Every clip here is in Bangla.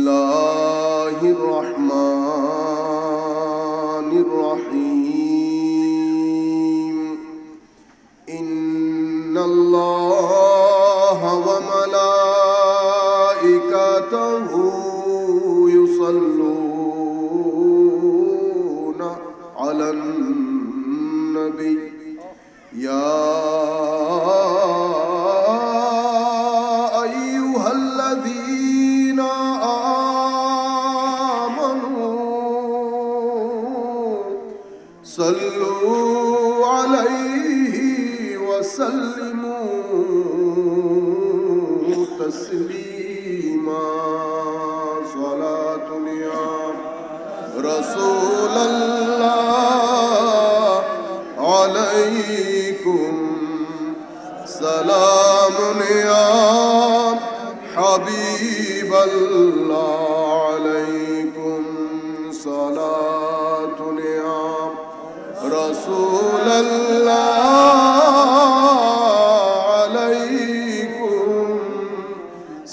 बिस्मिल्लाहिर रहमानिर रहीम। इन्नल्लाहा व मलाइकतहु युसल्लूना अलन नबी या सल्लु अलैहि वसल्लिमू तस्लीमा। सलातुन या रसूलल्लाह अलैकुम सलामुन या हबीबल्लाह अलैकुम सलातुन या रसूलल्लाह अलैकुम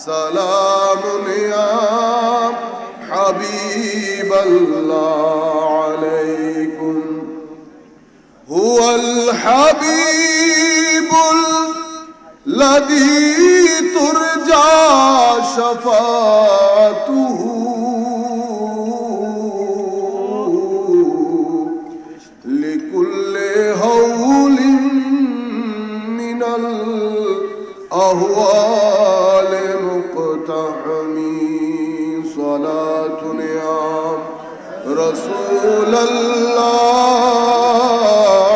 सलामुन या हबीबल्लाह अलैकुम। हुवल हबीबुल लज़ी तुरजा शफ़ाअतुहु अहवाल मुक़तहमी। सलातुन या रसूलल्लाह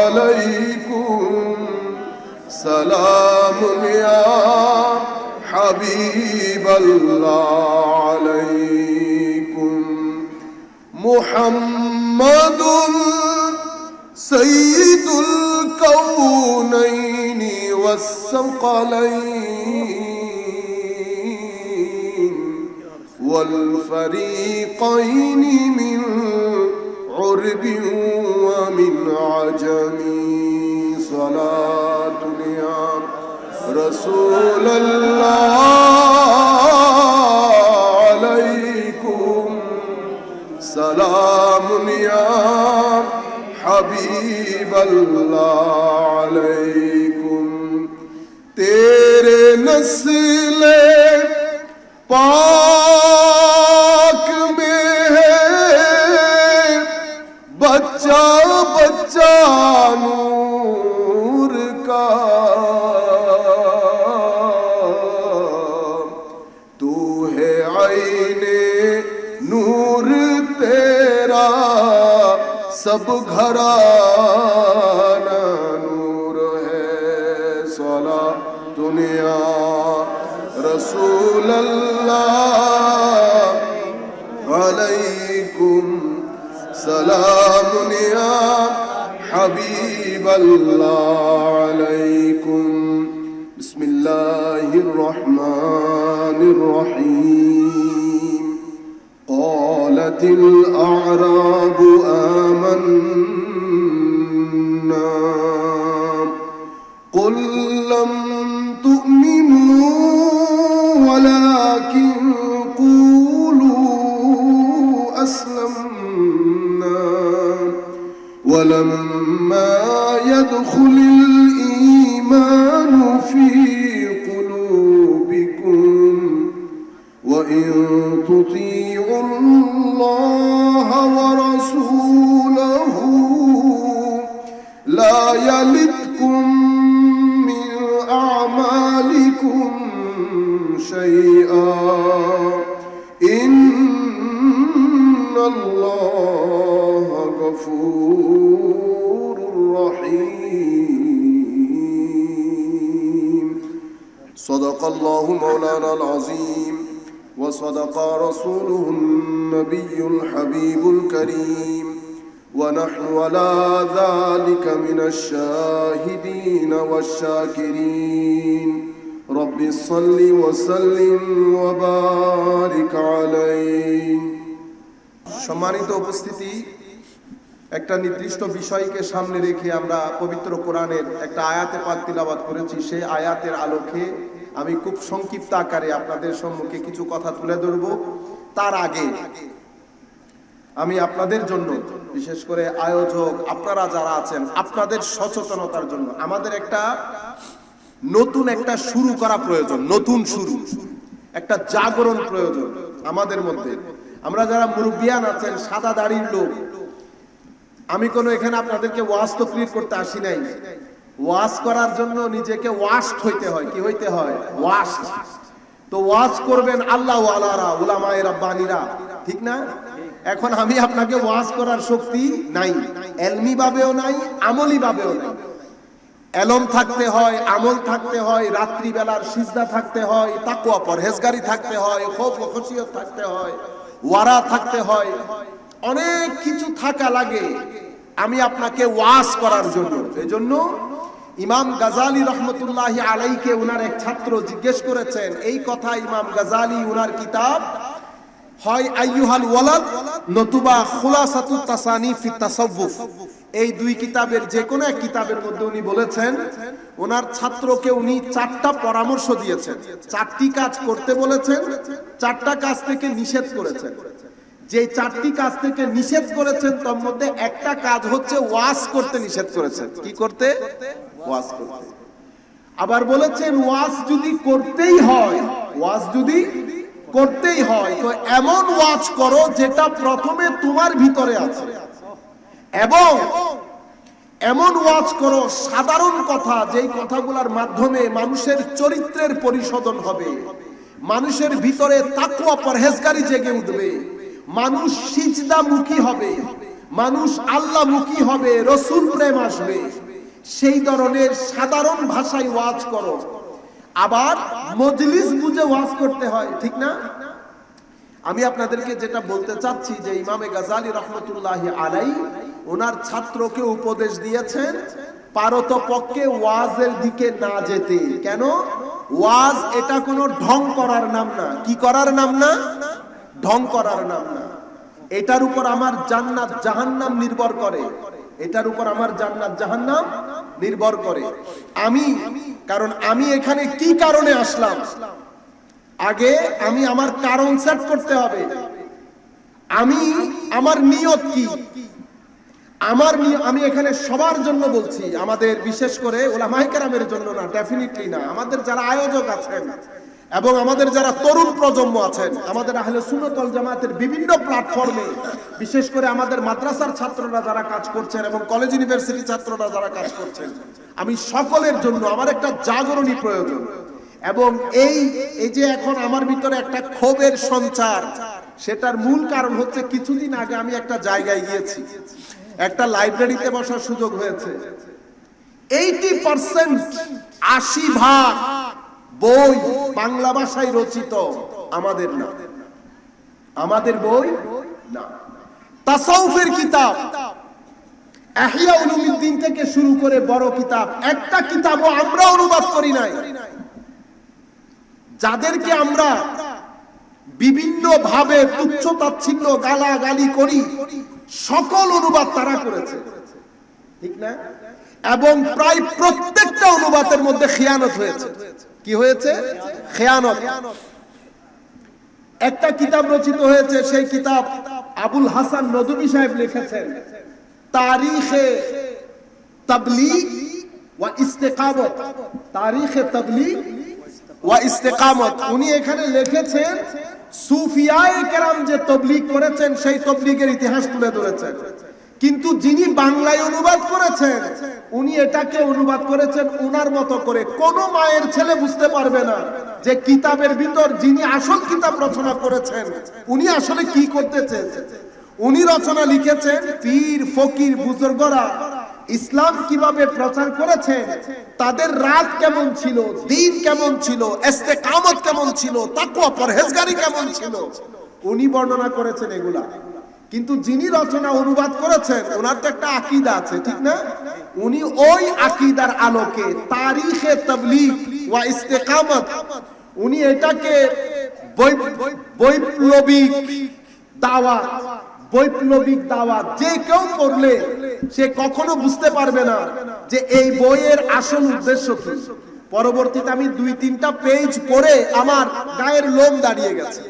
अलैकुम सलामुन या हबीबल्लाह अलैकुम। मुहम्मदुन सय्यिदुल कौनैनि वस्सक़लैन वल फ़रीक़ैनि मिन उर्बिन व मिन अजमी। सलातुन या रसूलल्लाह अलैकुम सलामुन या हबीबल्लाह अलैकुम। तेरे नस्ले पाक में है बच्चा बच्चा नूर का। तू है आईने नूर तेरा सब घराना नूर है। सलातुन या रसूलल्लाह अलैकुम सलामुन या हबीबल्लाह अलैकुम। बिस्मिल्लाहिर रहमानिर रहीम। क़ालतिल अअराबु आमन्ना क़ुल लम तु'मिनू वलाकिन क़ूलू अस्लमना वलम्मा यदखुलिल ईमानु फ़ी क़ुलूबिकुम वइन तुतीउल्लाह वरसूलहु ला यलिदकुम मिन अअमालिकुम शैआ इन्नल्लाह गफूरुर रहीम। सदक़ल्लाहु मौलानाल अज़ीम व सदक़ रसूलुहुन नबियुल हबीबुल करीम व नहनु अला ज़ालिका मिनश शाहिदीन वश्शाकिरीन। रब्बि सल्लि व सल्लिम व बारिक अलैहि। সম্মানিত উপস্থিতি, একটা নির্দিষ্ট বিষয়কে সামনে রেখে আমরা পবিত্র কোরআনের একটা আয়াতে পাক তিলাওয়াত করেছি। সেই আয়াতের আলোকে আমি খুব সংক্ষিপ্ত আকারে আপনাদের সম্মুখে কিছু কথা তুলে ধরব। তার আগে আমি আপনাদের জন্য, বিশেষ করে আয়োজক আপনারা যারা আছেন, আপনাদের সচেতনতার জন্য আমাদের নতুন একটা শুরু করা প্রয়োজন। নতুন শুরু, একটা জাগরণ প্রয়োজন আমাদের মধ্যে। আমরা যারা মুরব্বিয়ান আছেন, সাদা দাড়ির লোক, আমি কোনো এখানে আপনাদেরকে ওয়াজ তকরির করতে আসি নাই। ওয়াজ করার জন্য নিজেকে ওয়াশড হইতে হয়। কি হইতে হয়? ওয়াশড। তো ওয়াজ করবেন আল্লাহ ওয়ালারা, উলামায়ে রাব্বানীরা, ঠিক না? এখন আমি আপনাকে ওয়াজ করার শক্তি নাই, এলমি ভাবেও নাই, আমলি ভাবেও নাই। এলম থাকতে হয়, আমল থাকতে হয়, রাত্রি বেলার সিজদা থাকতে হয়, তাকওয়া পরহেজগারি থাকতে হয়, খৌফ ও খশিয়ত থাকতে হয়, ওয়ারা থাকতে হয়, অনেক কিছু থাকা লাগে আমি আপনাকে ওয়াজ করার জন্য। এজন্য ইমাম গাজালি রহমতুল্লাহি আলাইকে ওনার এক ছাত্র জিজ্ঞেস করেছেন এই কথা। ইমাম গাজালি ওনার কিতাব হয় আইয়ুহাল ওয়ালাদ নতুবা খুলাসাতুত তাসানিফ ফি তাসাউফ, এই দুই কিতাবের যে কোনো এক কিতাবের মধ্যে উনি বলেছেন ওনার ছাত্রকে উনি 4টা পরামর্শ দিয়েছেন। 4টি কাজ করতে বলেছেন, 4টা কাজ থেকে নিষেধ করেছেন। যে 4টি কাজ থেকে নিষেধ করেছেন তার মধ্যে একটা কাজ হচ্ছে ওয়াজ করতে নিষেধ করেছেন। কি করতে? ওয়াজ করতে। আবার বলেছেন ওয়াজ যদি করতেই হয়, ওয়াজ যদি করতেই হয় তো এমন ওয়াজ করো যেটা প্রথমে তোমার ভিতরে আছে, এবং এমন ওয়াজ করো সাধারণ কথা, যেই কথাগুলোর মাধ্যমে মানুষের চরিত্রের পরিশোধন হবে, মানুষের ভিতরে তাকওয়া পরহেজগারি জেগে উঠবে, মানুষ সিজদামুখী হবে, মানুষ আল্লাহমুখী হবে, রাসূল প্রেম আসবে। সেই ধরনের সাধারণ ভাষায় ওয়াজ করো। আবার মজলিস বুঝে ওয়াজ করতে হয়, ঠিক না? আমি আপনাদেরকে যেটা বলতে চাচ্ছি যে ইমামে গাজালি রহমতুল্লাহি আলাই ওনার ছাত্রকে উপদেশ দিয়েছেন পারতপক্ষে ওয়াজের দিকে না যেতে। কেন? ওয়াজ এটা কোনো ঢং করার নাম না। কি করার নাম না? ঢং করার নাম না। এটার উপর আমার জান্নাত জাহান্নাম নির্ভর করে। এটার উপর আমার জান্নাত জাহান্নাম নির্ভর করে। কারণ আমি এখানে কি কারণে আসলাম, আগে আমি আমার কারণ সেট করতে হবে। আমার নিয়ত কি? আমি এখানে সবার জন্য বলছি, আমাদের বিশেষ করে উলামায়ে কেরামের জন্য না, ডেফিনিটলি না। আমাদের যারা আয়োজক আছেন এবং আমাদের যারা তরুণ প্রজন্ম আছেন, আমাদের আহলে সুন্নাত ওয়াল জামাতের বিভিন্ন প্ল্যাটফর্মে, বিশেষ করে আমাদের মাদ্রাসার ছাত্ররা যারা কাজ করছেন এবং কলেজ ইউনিভার্সিটি ছাত্ররা যারা কাজ করছেন, আমি সকলের জন্য আমার একটা জাগরণী প্রয়োজন। এবং এই যে এখন আমার ভিতরে একটা ক্ষোভের সঞ্চার, সেটার মূল কারণ হচ্ছে কিছুদিন আগে আমি একটা জায়গায় গিয়েছি, একটা লাইব্রেরিতে বসার সুযোগ হয়েছে। 80% 80% বই বাংলা ভাষায় রচিত, আমাদের না, আমাদের বই না। তাসাউফের কিতাব ইহয়া উলুমিদ্দিন থেকে শুরু করে বড় কিতাব, একটা কিতাবও আমরা অনুবাদ করি নাই। যাদেরকে আমরা বিভিন্ন ভাবে তুচ্ছ তাচ্ছিল্য গালাগালি করি, সকল অনুবাদ তারা করেছে, ঠিক না? এবং প্রায় প্রত্যেকটা অনুবাদের মধ্যে খিয়ানত হয়েছে। কি হয়েছে? খিয়ানত। একটা কিতাব রচিত হয়েছে, সেই কিতাব আবুল হাসান নদভী সাহেব লিখেছেন, তারিখে তাবলীগ ওয়া ইস্তিকামত। তারিখে তাবলীগ ওয়া ইস্তিকামত। উনি এখানে লিখেছেন সুফিয়ায়ে কেরাম যে তাবলীগ করেছেন সেই তাবলীগের ইতিহাস তুলে ধরেছেন। কিন্তু যিনি বাংলায় অনুবাদ করেছেন, উনি এটাকে অনুবাদ করেছেন উনার মতো করে। কোন মায়ের ছেলে বুঝতে পারবে না যে কিতাবের ভিতর যিনি আসল কিতাব রচনা করেছেন উনি আসলে কি করতে চেয়েছেন। উনি রচনা লিখেছেন পীর ফকির বুজুর্গরা ইসলাম কিভাবে প্রচার করেছেন, তাদের রাত কেমন ছিল, দিন কেমন ছিল, ইস্তেকামত কেমন ছিল, তাকওয়া পরহেজগারি কেমন ছিল, উনি বর্ণনা করেছেন এগুলা। কিন্তু যিনি রচনা অনুবাদ করেছেন ওনার তো একটা আকীদা আছে, ঠিক না? উনি ওই আকীদার আলোকে তারিখে তাবলীগ ওয়া ইস্তিকামত, উনি এটাকে বৈপ্লবিক দাওয়াত, বৈপ্লবিক দাওয়াত যে কেউ পড়লে সে কখনো বুঝতে পারবে না যে এই বইয়ের আসল উদ্দেশ্য কি। পরবর্তীতে আমি 2-3টা পেজ পড়ে আমার গায়ের লোম দাঁড়িয়ে গেছে।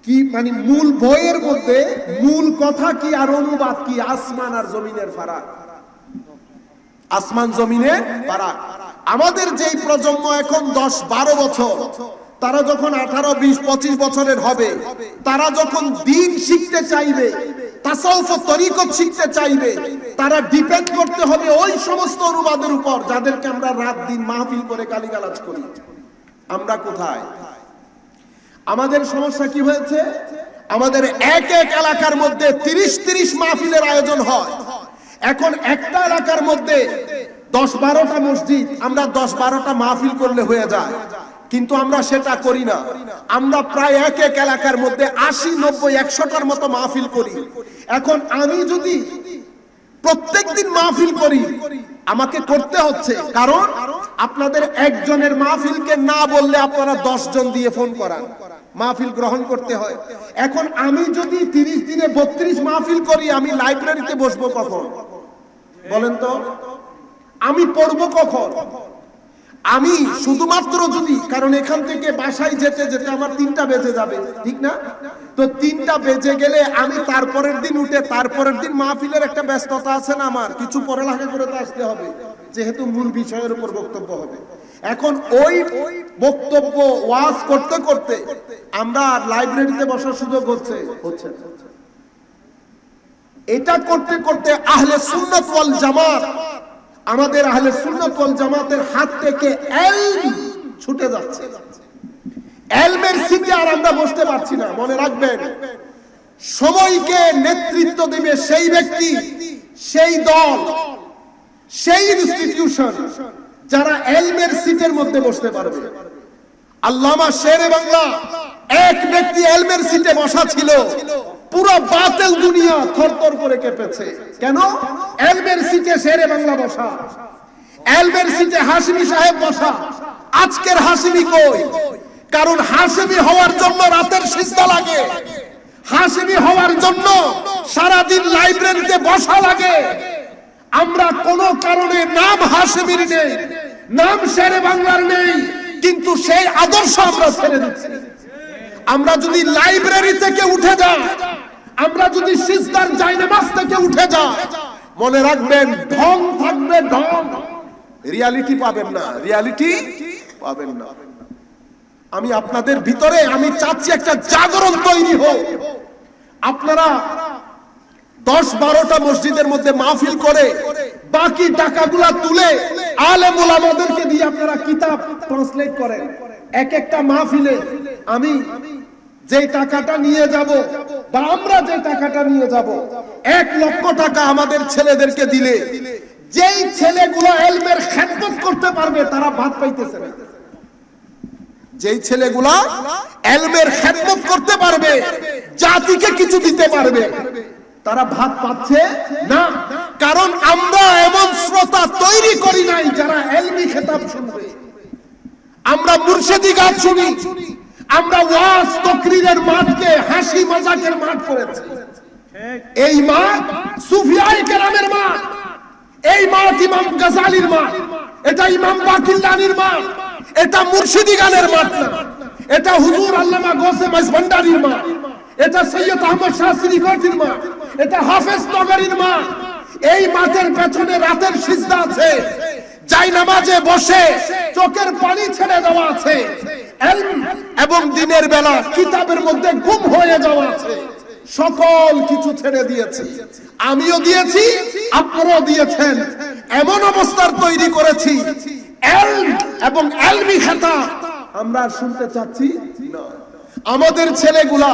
কি মানে মূল বইয়ের মধ্যে মূল কথা কি আর অনুবাদ কি? আসমান আর জমিনের ফারাক, আসমান জমিনের ফারাক। আমাদের যেই প্রজন্ম এখন 10-12 বছর, তারা যখন 18, 20, 25 বছরের হবে, তারা যখন দিন শিখতে চাইবে, তাসাউফ ও তরিকত শিখতে চাইবে, তারা ডিপেন্ড করতে হবে ওই সমস্ত অনুবাদের উপর যাদেরকে আমরা রাত দিন মাহফিল করে গালিগালাজ করি। আমরা কোথায়? আমাদের সমস্যা কি হয়েছে? আমাদের এক এক এলাকার মধ্যে 30 মাহফিলের আয়োজন হয়। এখন একটা এলাকার মধ্যে 10-12টা মসজিদ, আমরা 10-12টা মাহফিল করলে হয়ে যায়, কিন্তু আমরা সেটা করি না। আমরা প্রায় এক এক এলাকার মধ্যে 80, 90, 100টার মতো মাহফিল করি। এখন আমি যদি প্রত্যেকদিন মাহফিল করি, আমাকে করতে হচ্ছে, কারণ আপনাদের একজনের মাহফিলকে না বললে আপনারা 10 জন দিয়ে ফোন করান, মাহফিল গ্রহণ করতে হয়। এখন আমি যদি 30 দিনে 32 মাহফিল করি, আমি লাইব্রেরিতে বসবো কখন বলেন তো? আমি পড়বো কখন? আমি শুধুমাত্র যদি, কারণ এখান থেকে বাসায় যেতে যেতে আমার 3টা বেজে যাবে, ঠিক না? তো 3টা বেজে গেলে আমি তারপরের দিন উঠে তারপরের দিন মাহফিলের একটা ব্যস্ততা আছে না, আমার কিছু পড়ালেখা করে তো আসতে হবে, যেহেতু মূল বিষয়ের উপর বক্তব্য হবে। এখন ওই বক্তব্য ওয়াজ করতে করতে আমরা লাইব্রেরিতে বসার সুযোগ হচ্ছে। এটা করতে করতে আহলে সুন্নাত ওয়াল জামাত, আমাদের আহলে সুন্নাত ওয়াল জামাতের হাত থেকে ইলম ছুটে যাচ্ছে। ইলমের সিটে আর আমরা বসতে পারছি না। মনে রাখবেন, সময়কে নেতৃত্ব দেবে সেই ব্যক্তি, সেই দল, সেই ইনস্টিটিউশন যারা ইলমের সিটের মধ্যে বসতে পারবে। আল্লামা শেরে বাংলা এক ব্যক্তি ইলমের সিটে বসা ছিল, পুরো বাতিল দুনিয়া থরথর করে কেঁপেছে। কেন? ইলমের সিটে শেরে বাংলা বসা, ইলমের সিটে হাশিমি সাহেব বসা। আজকের হাশিমি কই? কারণ হাশিমি হওয়ার জন্য রাতের সিজদা লাগে, হাশিমি হওয়ার জন্য সারা দিন লাইব্রেরিতে বসা লাগে। আমরা কোন কারণে নাম হাশিমির নেই, নাম শেরে বাংলার নেই, কিন্তু সেই আদর্শ আমরা ছেড়ে দিচ্ছি। আমরা যদি লাইব্রেরি থেকে উঠে যাই, আমরা যদি সিজদার জায়নামাজ থেকে উঠে যাই, মনে রাখবেন ঢং থাকবে, ঢং, রিয়ালিটি পাবেন না, রিয়ালিটি পাবেন না। আমি আপনাদের ভিতরে আমি চাচ্ছি একটা জাগরণ তৈরি হোক। আপনারা 10-12টা মসজিদের মধ্যে মাহফিল করে বাকি টাকাগুলা তুলে আলেম ওলামাদেরকে দিয়ে আপনারা কিতাব ট্রান্সলেট করেন। এক একটা মাহফিলে আমি যে টাকাটা নিয়ে যাব, বা আমরা যে টাকাটা নিয়ে যাব, 1 লক্ষ টাকা আমাদের ছেলেদেরকে দিলে, যেই ছেলেগুলো ইলমের খেদমত করতে পারবে তারা ভাত পাইতেছে না। যেই ছেলেগুলা ইলমের খেদমত করতে পারবে, জাতিকে কিছু দিতে পারবে, তারা ভাত পাচ্ছে না। কারণ আমরা এমন শ্রোতা তৈরি করি নাই যারা ইলমি খেতাব শুনবে। আমরা মুর্শিদি গান শুনি, আমরা ওয়াজ তাকরীরের মাঠকে হাসি মজাকের মাঠ করেছি। এই মাঠ সুফিয়ায়ে কেরামের মাঠ, এই মাঠ ইমাম গাজালির মাঠ, এটা ইমাম বাকিল্লানির মাঠ, এটা মুর্শিদি গানের মাঠ না, এটা হুজুর আল্লামা গৌসে মাইজভান্ডারির মাঠ, এটা সৈয়দ আহমদ শাহ শ্রীকটির মাঠ, এটা হাফেজ নগরীর মাঠ। এই মাঠের পেছনে রাতের সিজদা আছে, জায়নামাজে বসে চোখের পানি ছেড়ে দেওয়া আছে, ইলম এবং দিনের বেলা কিতাবের মধ্যে গুম হয়ে যাওয়া আছে। সকল কিছু ছেড়ে দিয়েছি, আমিও দিয়েছি, আপনারাও দিয়েছেন। এমন অবস্থার তৈরি করেছি, ইলম এবং ইলমি খেতাব আমরা শুনতে চাচ্ছি না। আমাদের ছেলেগুলা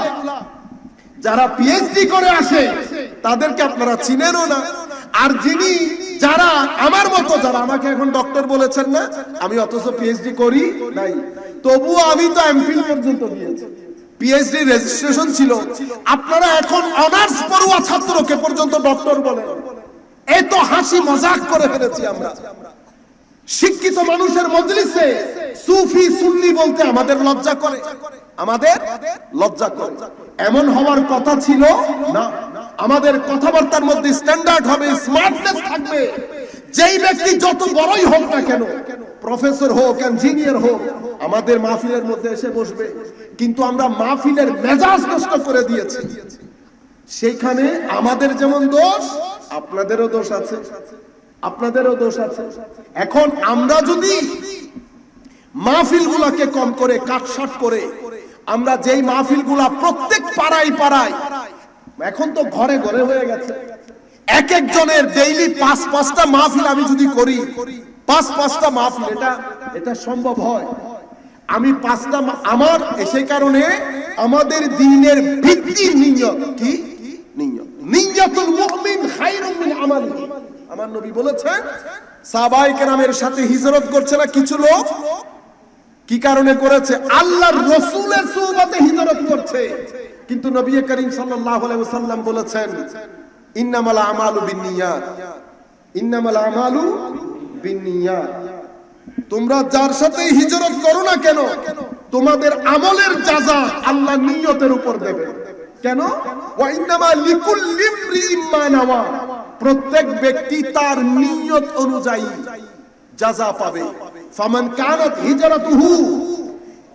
যারা পিএইচডি করে আসে, তাদেরকে আপনারা চিনেনও না। আর যিনি যারা আমার মতো, যারা আমাকে এখন ডক্টর বলেছেন না, আমি অথচ পিএইচডি করি নাই, তবুও আমি তো এমফিল পর্যন্ত দিয়েছি, পিএইচডি রেজিস্ট্রেশন ছিল। আপনারা এখন অনার্স পড়ুয়া ছাত্রকে পর্যন্ত ডক্টর বলেন। এত হাসি মজাক করে ফেলেছি আমরা। শিক্ষিত মানুষের মজলিসে সুফি সুন্নি বলতে আমাদের লজ্জা করে, আমাদের লজ্জা করে। এমন হওয়ার কথা ছিল না। আমাদের কথাবার্তার মধ্যে স্ট্যান্ডার্ড হবে, স্মার্টনেস থাকবে। যেই ব্যক্তি যত বড়ই হোক না কেন, প্রফেসর হোক, ইঞ্জিনিয়ার হোক, আমাদের মাহফিলের মধ্যে এসে বসবে। কিন্তু আমরা মাহফিলের মেজাজ নষ্ট করে দিয়েছি। সেইখানে আমাদের যেমন দোষ, আপনাদেরও দোষ আছে, আপনাদেরও দোষ আছে। এখন আমরা যদি মাহফিলগুলোকে কম করে কাটছাট করে আমরা যেই মাহফিলগুলা প্রত্যেক পাড়ায় পাড়ায়, এখন তো ঘরে ঘরে হয়ে গেছে, এক একজনের ডেইলি 5-5টা মাহফিল আমি যদি করি, 5-5টা মাহফিল, এটা সম্ভব হয়? আমি 5টা আমার সেই কারণে আমাদের দ্বীনের ভিত্তি নিয়ত কি? নিয়ত। নিয়তুল মুমিন খায়রুম মিন আমালিহি। আমার নবী বলেছেন সাহাবায়ে কেরামের সাথে হিজরত করছে না কিছু লোক, কি কারণে করেছে? আল্লাহর রাসূলের সুহবতে হিজরত করছে। কিন্তু নবী করিম সাল্লাল্লাহু আলাইহি ওয়াসাল্লাম বলেছেন ইন্নামাল আমালু বিন্নিয়াত, ইন্নামাল আমালু বিন্নিয়াত। তোমরা যার সাথে হিজরত করো না কেন, তোমাদের আমলের যাজা আল্লাহ নিয়তের উপর দেবে। কেন? ওয়া ইন্নামা লিকুল্লি ইমরিইম মা নাওয়া, প্রত্যেক ব্যক্তি তার নিয়ত অনুযায়ী যাজা পাবে। ফামান কানাত হিজরাতুহু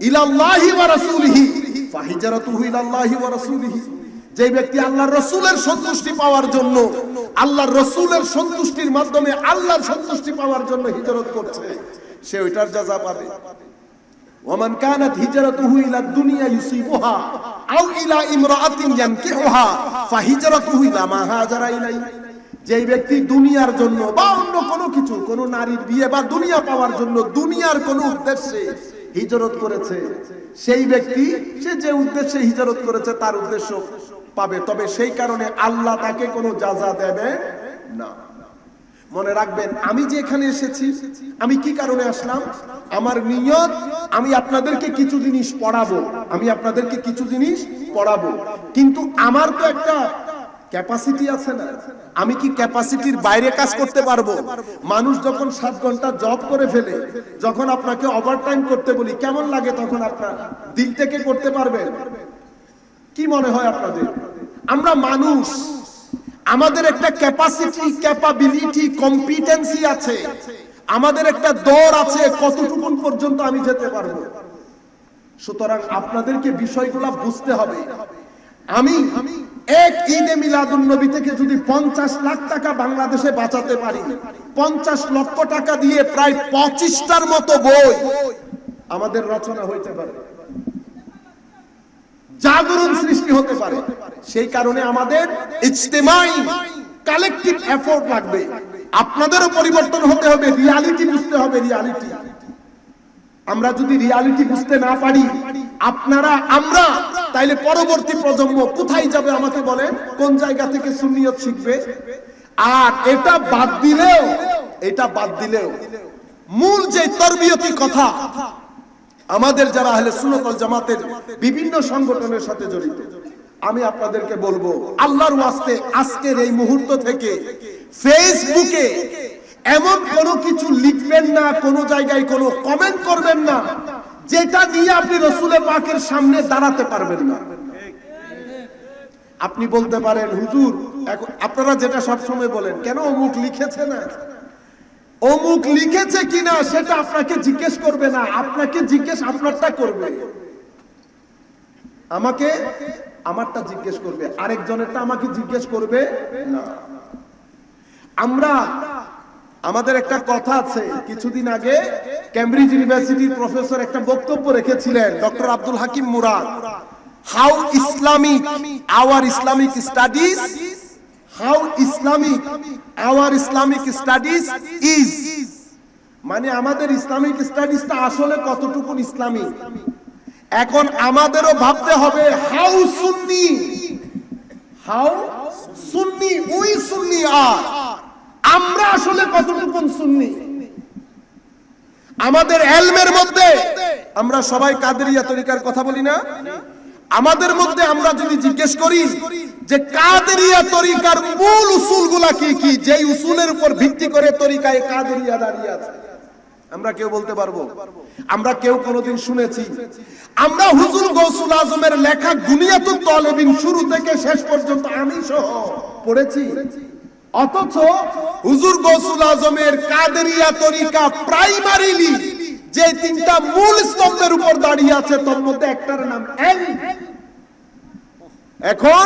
ইলাল্লাহি ওয়া রাসূলিহি ফাহিজরাতুহু ইলাল্লাহি ওয়া রাসূলিহি। যে ব্যক্তি আল্লাহর রাসূলের সন্তুষ্টি পাওয়ার জন্য, আল্লাহর রাসূলের সন্তুষ্টির মাধ্যমে আল্লাহর সন্তুষ্টি পাওয়ার জন্য হিজরত করছে, সে ওইটার যাজা পাবে। ওমান কানাত হিজরাতুহু ইলা দুনিয়া ইউসিবুহা আও ইলা ইমরাআতিন ইয়ানকিহুহা ফাহিজরাতুহু ইলা মা হাজারা ইলাই। যেই ব্যক্তি দুনিয়ার জন্য বা অন্য কোনো কিছু, কোনো নারীর বিয়ে বা দুনিয়া পাওয়ার জন্য দুনিয়ার কোনো উদ্দেশ্যে হিজরত করেছে, সেই ব্যক্তি সে যে উদ্দেশ্যে হিজরত করেছে তার উদ্দেশ্য পাবে, তবে সেই কারণে আল্লাহ তাকে কোনো যাজা দেবে না। মনে রাখবেন, আমি যে এখানে এসেছি, আমি কি কারণে আসলাম? আমার নিয়ত আমি আপনাদেরকে কিছু জিনিস পড়াবো, আমি আপনাদেরকে কিছু জিনিস পড়াবো, কিন্তু আমার তো একটা ক্যাপাসিটি আছে না? আমি কি ক্যাপাসিটির বাইরে কাজ করতে পারবো? মানুষ যখন 7 ঘন্টা জব করে ফেলে, যখন আপনাকে ওভারটাইম করতে বলি, কেমন লাগে তখন? আপনার দিল থেকে করতে পারবেন? কি মনে হয় আপনাদের? আমরা মানুষ, আমাদের একটা ক্যাপাসিটি, ক্যাপাবিলিটি, কম্পিটেন্সি আছে, আমাদের একটা দৌড় আছে, কতটুকু পর্যন্ত আমি যেতে পারবো। সুতরাং আপনাদেরকে বিষয়গুলো বুঝতে হবে। আমি এক ঈদে মিলাদুন নবী থেকে যদি 50 লাখ টাকা বাংলাদেশে বাঁচাতে পারি, 50 লক্ষ টাকা দিয়ে প্রায় 25টার মতো বই আমাদের রচনা হইতে পারে, জাগরণ সৃষ্টি হতে পারে। সেই কারণে আমাদের ইজতিমাই কালেকটিভ এফোর্ট লাগবে। আপনাদেরও পরিবর্তন হতে হবে, রিয়ালিটি বুঝতে হবে। রিয়ালিটি, আমরা যদি রিয়ালিটি বুঝতে না পারি, আপনারা আমরা, তাইলে পরবর্তী প্রজন্ম কোথায় যাবে আমাকে বলেন? কোন জায়গা থেকে সুন্নিয়ত শিখবে? আর এটা বাদ দিলেও মূল যে তরবিয়তি কথা, আমাদের যারা আহলে সুন্নাত ওয়াল জামাতের বিভিন্ন সংগঠনের সাথে জড়িত, আমি আপনাদেরকে বলবো, আল্লাহর ওয়াস্তে আজকের এই মুহূর্ত থেকে ফেসবুকে এমন কোনো কিছু লিখবেন না, কোনো জায়গায় কোনো কমেন্ট করবেন না যেটা দিয়ে আপনি রাসূলের পাকের সামনে দাঁড়াতে পারবেন না। আপনি বলতে পারেন, হুজুর, আপনারা যেটা সবসময় বলেন, কেন অমুক লিখেছে না, অমুক লিখেছে কিনা সেটা আপনাকে জিজ্ঞেস করবে না, আপনাকে জিজ্ঞেস আপনারটা করবে। আমাকে আমারটা জিজ্ঞেস করবে, আরেকজনেরটা আমাকে জিজ্ঞেস করবে না। আমাদের একটা কথা আছে, কিছুদিন আগে ক্যামব্রিজ ইউনিভার্সিটির প্রফেসর একটা বক্তব্য রেখেছিলেন, doctor Abdul Hakim Murad, how Islamic our Islamic studies, how Islamic our Islamic studies is, মানে আমাদের ইসলামিক স্টাডিজটা আসলে কতটুকু ইসলামিক। এখন আমাদেরও ভাবতে হবে, হাউ সুন্নি উই সুন্নি আর, আমরা আসলে কতটুকু সুন্নি। আমাদের ইলমের মধ্যে আমরা সবাই কাদেরিয়া তরিকার কথা বলি না? আমাদের মধ্যে আমরা যদি জিজ্ঞেস করি যে কাদেরিয়া তরিকার মূল উসুলগুলা কি কি, যেই উসুলের উপর ভিত্তি করে তরিকায় কাদেরিয়া দাঁড়িয়ে আছে, আমরা কেউ বলতে পারবো? আমরা কেউ কোনোদিন শুনেছি? আমরা হুজুর গৌসুল আজমের লেখা গুনিয়াতুত তালেবিন শুরু থেকে শেষ পর্যন্ত আমি সহ পড়েছি? অথচ হুজুর গৌসুল আজমের কাদেরিয়া তরিকা প্রাইমারিলি যে তিনটা মূল স্তম্ভের উপর দাঁড়িয়ে আছে তার মধ্যে একটার নাম এল। এখন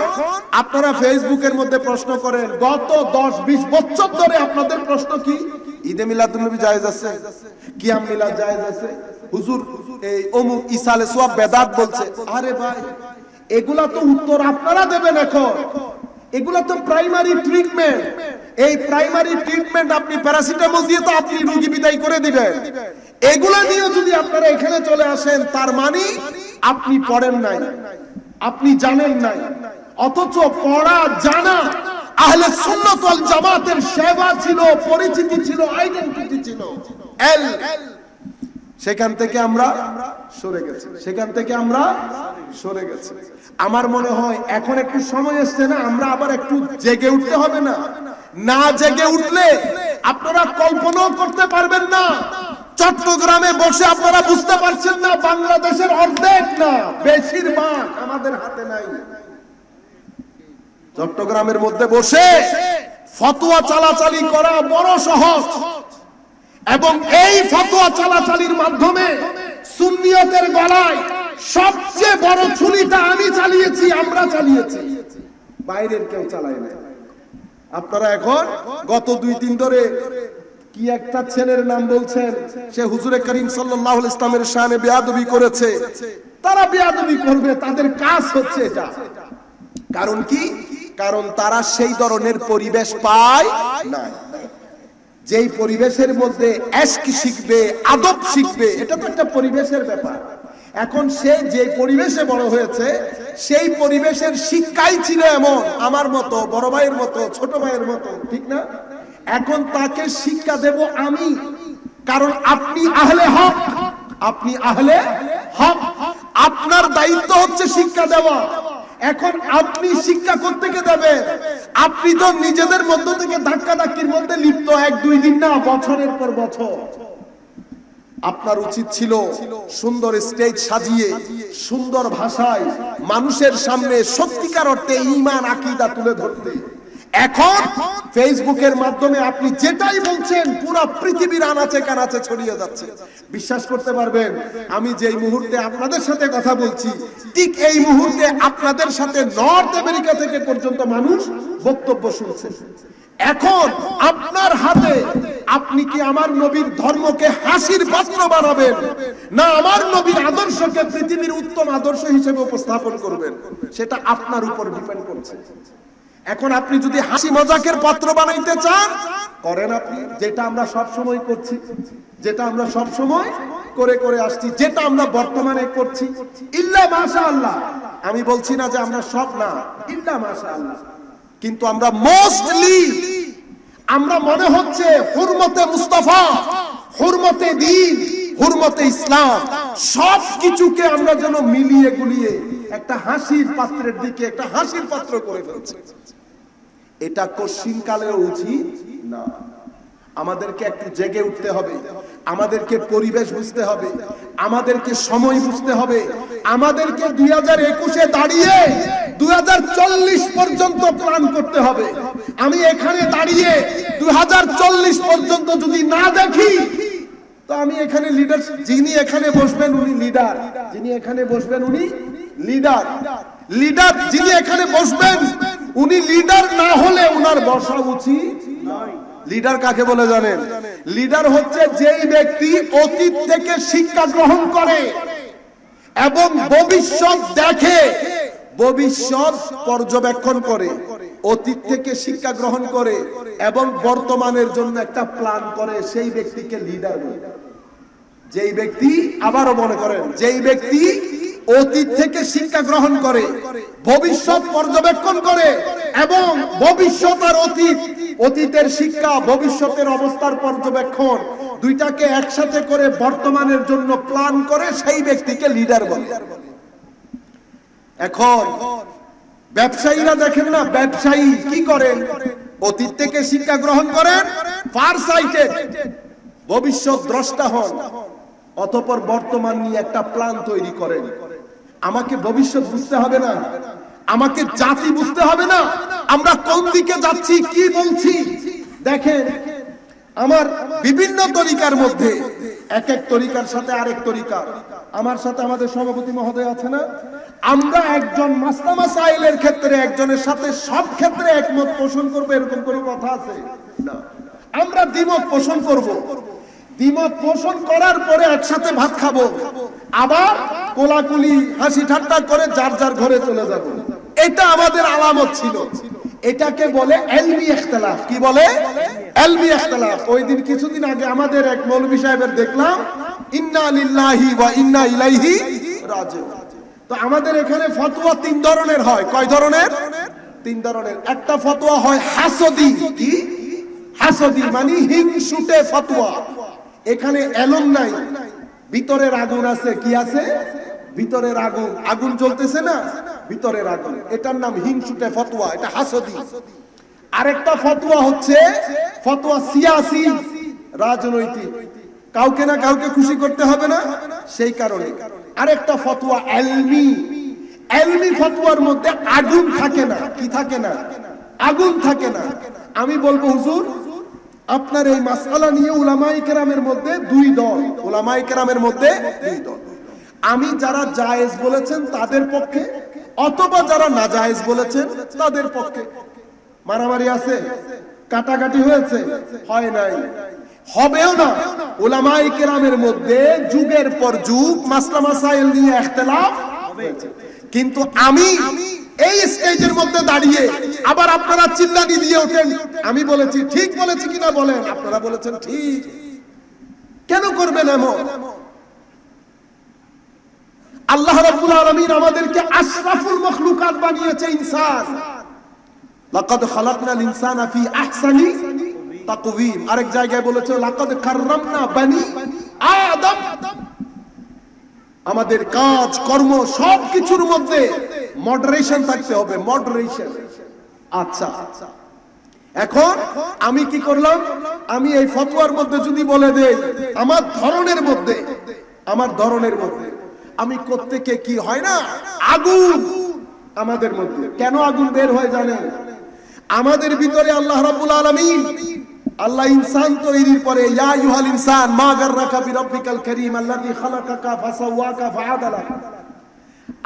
আপনারা ফেসবুকের মধ্যে প্রশ্ন করেন, গত 10-20 বছর ধরে আপনাদের প্রশ্ন কি, ঈদে মিলাদুন নবী জায়েজ আছে, কিয়াম মিলাদ জায়েজ আছে, হুজুর এই অমুক ইসালে সোয়াব বেদাত বলছে। আরে ভাই, এগুলা তো উত্তর আপনারা দেবেন। এখন এগুলা তো প্রাইমারি ট্রিটমেন্ট। এই প্রাইমারি ট্রিটমেন্ট আপনি প্যারাসিটামল দিয়ে তো আপনি রোগী বিদায় করে দিবেন। এগুলা নিয়ে যদি আপনারা এখানে চলে আসেন, তার মানে আপনি পড়েন নাই, আপনি জানেন নাই। অথচ পড়া জানা আহলে সুন্নাত ওয়াল জামাতের সেবা ছিল, পরিচিতি ছিল, আইডেন্টিটি ছিল এল। সেখান থেকে আমরা সরে গেছি, সেখান থেকে আমরা সরে গেছি। আমার মনে হয় এখন একটু সময় এসছে না, আমরা আবার একটু জেগে উঠতে হবে না? না জেগে উঠলে আপনারা কল্পনাও করতে পারবেন না। চট্টগ্রামে বসে আপনারা বুঝতে পারছেন না, বাংলাদেশের অর্ধেক না বেশিরভাগ আমাদের হাতে নাই। চট্টগ্রামের মধ্যে বসে ফতোয়া চালাচালি করা বড় সহজ, এবং এই ফতোয়া চালাচালির মাধ্যমে সুন্নিয়তের গলায় সবচেয়ে বড় ছুরিটা আমি চালিয়েছি, আমরা চালিয়েছি, বাইরের কেউ চালায় না। আপনারা এখন গত 2-3 ধরে কি একটা ছেলের নাম বলছেন, সে হুজুরে করিম সাল্লাল্লাহু আলাইহি ইসলামের শানে বেয়াদবি করেছে। তারা বেয়াদবি করবে, তাদের কাজ হচ্ছে এটা। কারণ কি? কারণ তারা সেই ধরনের পরিবেশ পায় না, যেই পরিবেশের মধ্যে এশক শিখবে, আদব শিখবে। এটা তো একটা পরিবেশের ব্যাপার। এখন সে যে পরিবেশে বড় হয়েছে, সেই পরিবেশের শিক্ষাই ছিল এমন, আমার মতো, বড় ভাইয়ের মতো, ছোট ভাইয়ের মতো, ঠিক না? এখন তাকে শিক্ষা দেব আমি, কারণ আপনি আহলে হক, আপনি আহলে হক, আপনার দায়িত্ব হচ্ছে শিক্ষা দেওয়া। এখন আপনি শিক্ষা কোত্থেকে দেবেন? আপনি তো নিজেদের মধ্য থেকে ধাক্কাধাক্কির মধ্যে লিপ্ত, 1-2 দিন না, বছরের পর বছর। আপনার উচিত ছিল সুন্দর স্টেজ সাজিয়ে, সুন্দর ভাষায় মানুষের সামনে সত্যিকার অর্থে ঈমান আকীদা তুলে ধরতে। এখন ফেসবুকের মাধ্যমে আপনি যেটাই বলছেন পুরো পৃথিবীর আনাচে কানাচে ছড়িয়ে যাচ্ছে। বিশ্বাস করতে পারবেন, আমি যেই মুহূর্তে আপনাদের সাথে কথা বলছি, ঠিক এই মুহূর্তে আপনাদের সাথে নর্থ আমেরিকা থেকে পর্যন্ত মানুষ বক্তব্য শুনছে। এখন আপনার হাতে, আপনি কি আমার নবীর ধর্মকে হাসির পাত্র বানাবেন, না আমার নবীর আদর্শকে পৃথিবীর উত্তম আদর্শ হিসেবে উপস্থাপন করবেন? সেটা আপনার উপর ডিপেন্ড করছে। এখন আপনি যদি হাসি মজাকের পাত্র বানাইতে চান, করেন আপনি, যেটা আমরা সব সময় করছি, যেটা আমরা সব সময় করে করে আসছি, যেটা আমরা বর্তমানে করছি। ইল্লা মাশাআল্লাহ, আমি বলছি না যে আমরা সব না, ইল্লা মাশাআল্লাহ, কিন্তু আমরা মোস্টলি, আমরা মনে হচ্ছে হুরমতে মুস্তাফা, হুরমতে দ্বীন, হুরমতে ইসলাম, সব কিছুকে আমরা যেন মিলিয়ে গুলিয়ে একটা হাসির পাত্রের দিকে, একটা হাসির পাত্র করে ফেলছি। এটা কশিনকালেও উচিত না। আমাদেরকে একটু জেগে উঠতে হবে, আমাদেরকে পরিবেশ বুঝতে হবে, আমাদেরকে সময় বুঝতে হবে, আমাদেরকে 2021-এ দাঁড়িয়ে 2040 পর্যন্ত প্ল্যান করতে হবে। আমি এখানে দাঁড়িয়ে 2040 পর্যন্ত যদি না দেখি, তো আমি এখানে লিডার, যিনি এখানে বসবেন উনি লিডার, যিনি এখানে বসবেন উনি লিডার, লিডার যিনি এখানে বসবেন উনি লিডার না হলে উনার বসা উচিত নয়। লিডার কাকে বলে জানেন? লিডার হচ্ছে যেই ব্যক্তি অতীত থেকে শিক্ষা গ্রহণ করে এবং ভবিষ্যৎ দেখে, ভবিষ্যৎ পর্যবেক্ষণ করে, অতীত থেকে শিক্ষা গ্রহণ করে এবং বর্তমানের জন্য একটা প্ল্যান করে, সেই ব্যক্তিকে লিডার বলে। যেই ব্যক্তি, আবারও মনে করেন, যেই ব্যক্তি অতীত থেকে শিক্ষা গ্রহণ করে, ভবিষ্যৎ পর্যবেক্ষণ করে এবং ভবিষ্যৎ আর অতীত, অতীতের শিক্ষা, ভবিষ্যতের অবস্থার পর্যবেক্ষণ, দুইটাকে একসাথে করে বর্তমানের জন্য প্ল্যান করে, সেই ব্যক্তিকে লিডার বলে। এখন ব্যবসায়ীরা দেখেন না, ব্যবসায়ী কি করেন? অতীত থেকে শিক্ষা গ্রহণ করেন, ফার সাইটেড, ভবিষ্যৎ দ্রষ্টা হন, অতঃপর বর্তমান নিয়ে একটা প্ল্যান তৈরি করেন। আমাকে ভবিষ্যৎ বুঝতে হবে না, আমাকে জাতি বুঝতে হবে না, আমরা কোন দিকে যাচ্ছি, কি বলছি। দেখেন, আমার বিভিন্ন তরিকার মধ্যে এক এক তরিকার সাথে আরেক তরিকা। আমার সাথে আমাদের সভাপতি মহোদয় আছে না, আমরা একজন মাসলা মাসাইলের ক্ষেত্রে একজনের সাথে সব ক্ষেত্রে একমত পোষণ করবো এরকম কোনো কথা আছে না। আমরা দ্বিমত পোষণ করব, দ্বিমত পোষণ করার পরে একসাথে ভাত খাবো, আবার কোলাকুলি হাসি ঠাট্টা করে যার যার ঘরে চলে যাব। এটা আমাদের আলামত ছিল। এটাকে বলে ইলমি ইখতিলাফ। কি বলে? ইলমি ইখতিলাফ। ওই দিন কিছুদিন আগে আমাদের এক মৌলভী সাহেবের দেখলাম ইন্না লিল্লাহি ওয়া ইন্না ইলাইহি রাজিউন। তো আমাদের এখানে ফতোয়া তিন ধরনের হয়। কয় ধরনের? তিন ধরনের। একটা ফতোয়া হয় হাসদি। কি? হাসদি মানে হিংসুটে ফতোয়া। এখানে এলম নাই, ভিতরের আগুন আছে। কি আছে? ভিতরের আগুন, আগুন জ্বলতেছে না, ভিতরের আগুন। এটার নাম হিংসুটে ফতোয়া, এটা হাসদি। আরেকটা ফতোয়া হচ্ছে ফতোয়া সিয়াসি, রাজনৈতিক, কাউকে না কাউকে খুশি করতে হবে না সেই কারণে। আরেকটা ফতোয়া ইলমি। ইলমি ফতোয়ার মধ্যে আগুন থাকে না। কি থাকে না? আগুন থাকে না। আমি বলবো হুজুর আপনার এই মাসআলা নিয়ে উলামায়ে কেরামের মধ্যে দুই দল, উলামায়ে কেরামের মধ্যে দুই দল। আমি যারা জায়েজ বলেছেন তাদের পক্ষে, অথবা যারা নাজায়েজ বলেছেন তাদের পক্ষে। মারামারি আছে, কাটাকাটি হয়েছে, হয় নাই, হবেও না। উলামায়ে কেরামের মধ্যে যুগের পর যুগ মাসলা মাসাইল নিয়ে ইখতিলাফ হয়েছে, কিন্তু আমি এই স্টেজের মধ্যে দাঁড়িয়ে আবার আপনারা চিল্লানি দিয়ে ওঠেন আমি বলেছি ঠিক বলেছি কিনা বলেন, আপনারা বলেছেন ঠিক। কেন করবেন এমন? আল্লাহ রাব্বুল আলামিন আমাদেরকে আশরাফুল মাখলুকাত বানিয়েছে ইনসান। লাকাদ খালাকনাল ইনসানা ফি আহসানি তাকওয়িম। আরেক জায়গায় বলেছে লাকাদ কাররামনা বানি আদম। আমাদের কাজ কর্ম সবকিছুর মধ্যে মডারেশন থাকতে হবে, মডারেশন। আচ্ছা, এখন আমি কি করলাম? আমি এই ফতোয়ার মধ্যে যদি বলে দেই আমার ধরনের মধ্যে, আমার ধরনের মধ্যে আমি প্রত্যেকে কি হয় না আগুন আমাদের মধ্যে। কেন আগুন বের হয় জানেন? আমাদের ভিতরে আল্লাহ রাব্বুল আলামিন, আল্লাহ ইনসান তৈরির পরে ইয়া আইয়ুহাল ইনসান মা গাররাকা বিরাব্বিকাল কারীম আল্লাযী খালাকাকা ফাসাওয়াকা ফাআদালাক।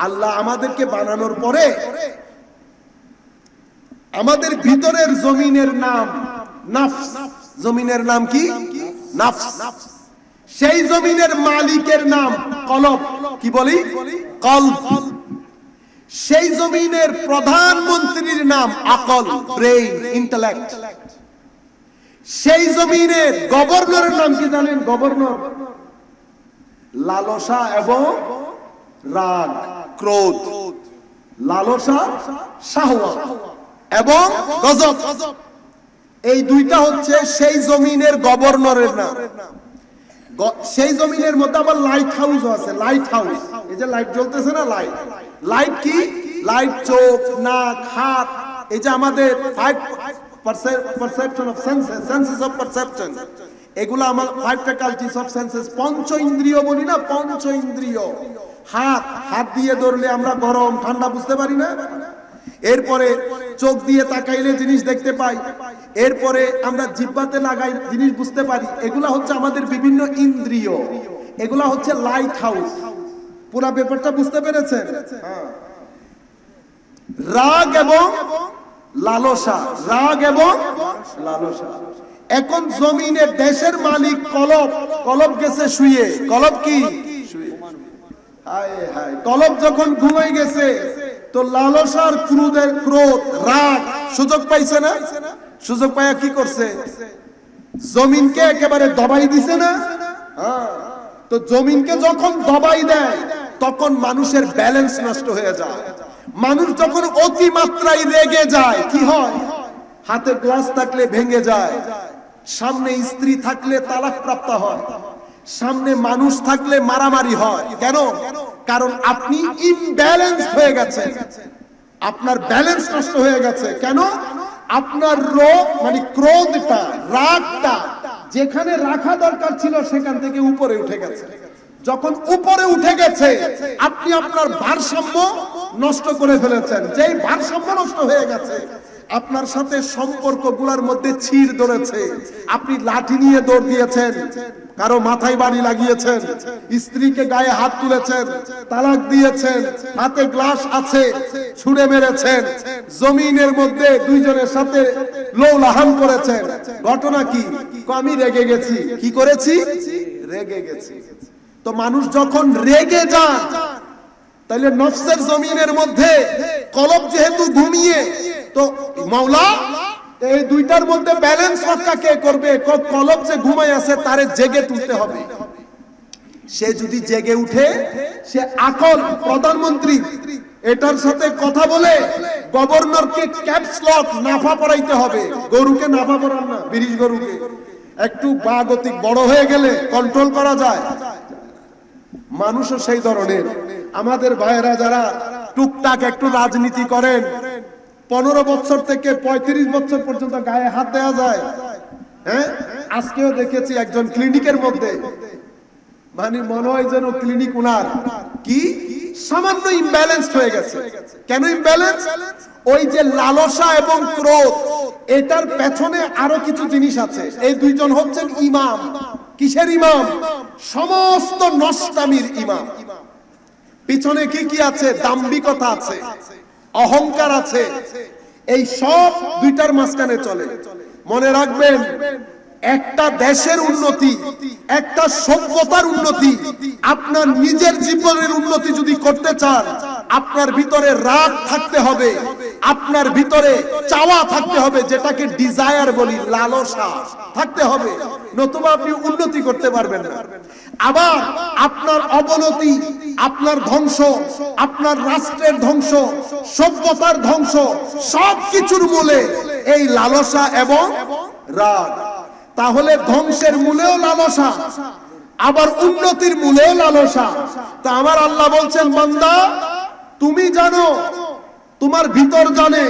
আল্লাহ আমাদেরকে বানানোর পরে আমাদের ভিতরের জমিনের নাম নফস। জমিনের নাম কি? নফস। সেই জমিনের মালিকের নাম কলব। কি বলি? কলব। সেই জমিনের প্রধানমন্ত্রীর নাম আকল, ব্রেইন, ইন্টেলেক্ট। সেই জমিনের গভর্নরের নাম কি জানেন? গভর্নর। লালসা এবং রাগ, ক্রোধ। লালসা, শাহওয়াত এবং গজব, এই দুইটা হচ্ছে সেই জমিনের গভর্নরের নাম। সেই জমিনের মধ্যে আবার লাইট হাউস আছে। লাইট হাউস, এই যে লাইট জ্বলতেছে না, লাইট। লাইট কি? লাইট চোখ, নাক, হাত, এই যে আমাদের perception of senses, senses of perception, এগুলা আমার 5 faculties of senses, পঞ্চ ইন্দ্রিয় বলি না, পঞ্চ ইন্দ্রিয়। হাত, হাত দিয়ে ধরলে আমরা গরম ঠান্ডা বুঝতে পারি না। এরপরে চোখ দিয়ে তাকাইলে জিনিস দেখতে পাই। এরপরে আমরা জিহ্বাতে লাগাই জিনিস বুঝতে পারি। এগুলা হচ্ছে আমাদের বিভিন্ন ইন্দ্রিয়, এগুলা হচ্ছে লাইট হাউস। পুরো ব্যাপারটা বুঝতে পেরেছেন? রাগ এবং লালসা, রাগ এবং লালসা। এখন জমিনের দেশের মালিক কলব, কলব গেছে শুয়ে। কলব কি? হায় হায়, কলব যখন ঘুমাই গেছে তো লালসার ক্রোধের ক্রোধ, রাগ সুযোগ পাইছে না? সুযোগ পাইয়া কি করছে? জমিনকে একেবারে দবাই দিছে না? তো জমিনকে যখন দবাই দেয় তখন মানুষের ব্যালেন্স নষ্ট হয়ে যায়। মানুষ যখন অতিমাত্রায় রেগে যায় কি হয়? হাতে গ্লাস থাকলে ভেঙে যায়, সামনে স্ত্রী থাকলে তালাক প্রাপ্ত হয়, সামনে মানুষ থাকলে মারামারি হয়। কেন? কারণ আপনি ইমব্যালেন্স হয়ে গেছেন, আপনার ব্যালেন্স নষ্ট হয়ে গেছে। কেন? আপনার রোগ মানে ক্রোধটা, রাগটা যেখানে রাখা দরকার ছিল সেখান থেকে উপরে উঠে গেছে। যখন উপরে উঠে গেছে আপনি আপনার ভারসাম্য নষ্ট করে ফেলেছেন। যেই ভারসাম্য নষ্ট হয়ে গেছে আপনার সাথে সম্পর্কগুলোর মধ্যে ছিড় ধরেছে। আপনি লাঠি নিয়ে দৌড় দিয়েছেন, কারো মাথায় বাড়ি লাগিয়েছেন, স্ত্রীকে গায়ে হাত তুলেছেন, তালাক দিয়েছেন, হাতে গ্লাস আছে, ছুঁড়ে মেরেছেন, জমিনের মধ্যে দুইজনের সাথে লৌলাহান করেছেন। ঘটনা কি? আমি রেগে গেছি। কি করেছি? রেগে গেছি। তো মানুষ যখন রেগে যান, তাহলে নফসের জমিনের মধ্যে কলব যেহেতু ঘুমিয়ে, তো মাওলা এই দুইটার মধ্যে ব্যালেন্স রক্ষা কে করবে? কলব যে ঘুমায় আছে তারে জেগে তুলতে হবে। সে যদি জেগে উঠে, সে আকল প্রধানমন্ত্রী এটার সাথে কথা বলে গভর্নরকে ক্যাপস লক নাফা পড়াইতে হবে। গরুকে নাফা পড়ান না, ব্রিটিশ গরুকে একটু বা গতিক বড় হয়ে গেলে কন্ট্রোল করা যায়। মানুষও সেই ধরনের। আমাদের ভাইয়েরা যারা টুকটাক একটু রাজনীতি করেন, 15 বছর থেকে 35 বছর পর্যন্ত গায়ে হাত দেওয়া যায়। হ্যাঁ, আজকেও দেখেছি একজন ক্লিনিকের মধ্যে, মানে মনে হয় যেন ক্লিনিক উনার কি সামান্য ইমব্যালেন্স হয়ে গেছে। কেন ইমব্যালেন্স? ওই যে লালসা এবং ক্রোধ, এটার পেছনে আরো কিছু জিনিস আছে। এই দুইজন হচ্ছেন ইমাম। কিসের ইমাম? সমস্ত নষ্টামির ইমাম। পিছনে কি কি আছে? দাম্ভিকতা আছে, অহংকার আছে। এই সব দুইটার মাঝখানে চলে। মনে রাখবেন, একটা দেশের উন্নতি, একটা সভ্যতার উন্নতি, আপনার নিজের জীবনের উন্নতি যদি করতে চান, আপনার ভিতরে রাগ থাকতে হবে, আপনার ভিতরে চাওয়া থাকতে হবে, যেটাকে ডিজায়ার বলি, লালসা থাকতে হবে, নতুবা আপনি উন্নতি করতে পারবেন না। আবার আপনার অবনতি, আপনার ধ্বংস, আপনার রাষ্ট্রের ধ্বংস, সভ্যতার ধ্বংস, সবকিছুর মূলে এই লালসা এবং রাগ। তাহলে ধ্বংসের মূলেও লালসা, আবার উন্নতির মূলেও লালসা। তা আমার আল্লাহ বলছেন, বান্দা তুমি জানো, তোমার ভিতর জানে,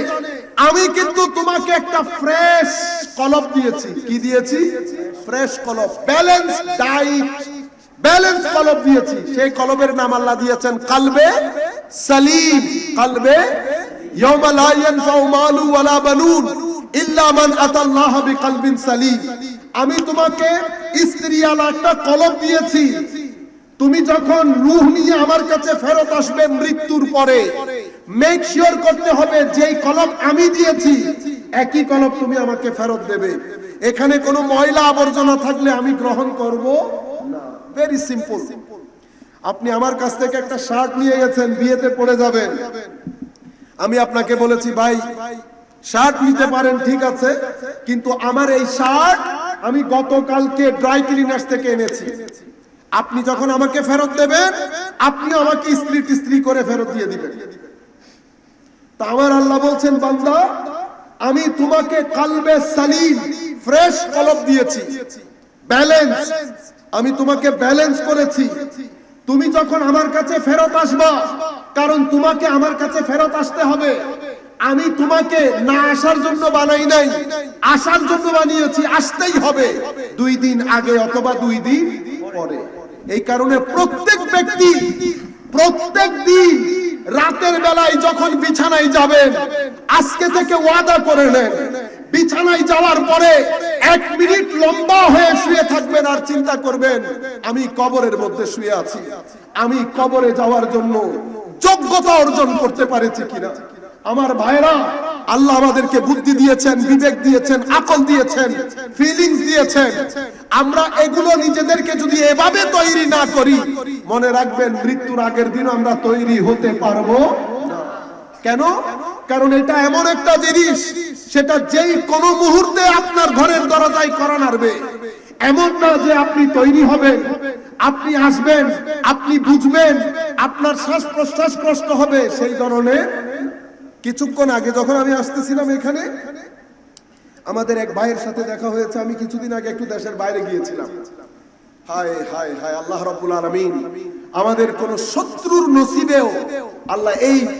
আমি কিন্তু তোমাকে একটা ফ্রেশ কলব দিয়েছি। কি দিয়েছি? ফ্রেশ কলব, ব্যালেন্স ডাইট, ব্যালেন্স কলব দিয়েছি। সেই কলবের নাম আল্লাহ দিয়েছেন কলবে সালিম। কলবে ইয়াওমা লা ইয়ানফাউ মালু ওয়ালা বানুন ইল্লা মান আতাল্লাহা বিকলবিন সালিম। আমি তোমাকে স্ত্রীওয়ালা একটা কলব দিয়েছি। তুমি যখন রূহ নিয়ে আমার কাছে ফেরত আসবে মৃত্যুর পরে, মেক শিওর করতে হবে যেই কলব আমি দিয়েছি একই কলব তুমি আমাকে ফেরত দেবে। এখানে কোনো ময়লা আবর্জনা থাকলে আমি গ্রহণ করব না। Very simple. আপনি আমার কাছ থেকে একটা শার্ট নিয়ে গেছেন, বিয়েতে পরে যাবেন। আমি আপনাকে বলেছি, ভাই শার্ট নিতে পারেন, ঠিক আছে, কিন্তু আমার এই শার্ট আমি গতকালকে ড্রাই ক্লিনার্স থেকে এনেছি। আপনি যখন আমাকে ফেরত দেবেন, আপনি আমাকে ইস্ত্রি করে ফেরত দিয়ে দিবেন। তা আমার আল্লাহ বলছেন, বান্দা আমি তোমাকে কলবে সালিম, ফ্রেশ কলব দিয়েছি, ব্যালেন্স, আমি তোমাকে ব্যালেন্স করেছি। তুমি যখন আমার কাছে ফেরত আসবা, কারণ তোমাকে আমার কাছে ফেরত আসতে হবে। আমি তোমাকে না আসার জন্য বানাই নাই, আসার জন্য বানিয়েছি। আসতেই হবে 2 দিন আগে অথবা 2 দিন পরে। এই কারণে প্রত্যেক ব্যক্তি প্রত্যেক দিন রাতের বেলায় যখন বিছানায় যাবেন, আজকে থেকে ওয়াদা করে নেন, বিছানায় যাওয়ার পরে 1 মিনিট লম্বা হয়ে শুয়ে থাকবেন আর চিন্তা করবেন, আমি কবরের মধ্যে শুয়ে আছি, আমি কবরে যাওয়ার জন্য যোগ্যতা অর্জন করতে পারেছি কিনা। আমার ভাইরা, আল্লাহ আমাদেরকে বুদ্ধি দিয়েছেন, বিবেক দিয়েছেন, আকল দিয়েছেন, ফিলিংস দিয়েছেন। আমরা এগুলো নিজেদেরকে যদি এভাবে তৈরি না করি, মনে রাখবেন মৃত্যুর আগের দিন আমরা তৈরি হতে পারবো না। কেন? কারণ এটা এমন একটা জিনিস, সেটা যেই কোনো মুহূর্তে আপনার ঘরের দরজায় করা নাড়বে। এমন না যে আপনি তৈরি হবেন, আপনি আসবেন, আপনি বুঝবেন, আপনার শ্বাস প্রশ্বাস কষ্ট হবে, সেই ধরনের। কিছুক্ষণ আগে যখন আমি আসতেছিলাম এখানে, আমাদের এক ভাইয়ের সাথে দেখা হয়েছে। আমি কিছুদিন আগে একটু দেশের বাইরে গিয়েছিলাম। হায় হায় হায়, আল্লাহ রাব্বুল আলামিন আমাদের কোন শত্রুর নসিবেও আল্লাহ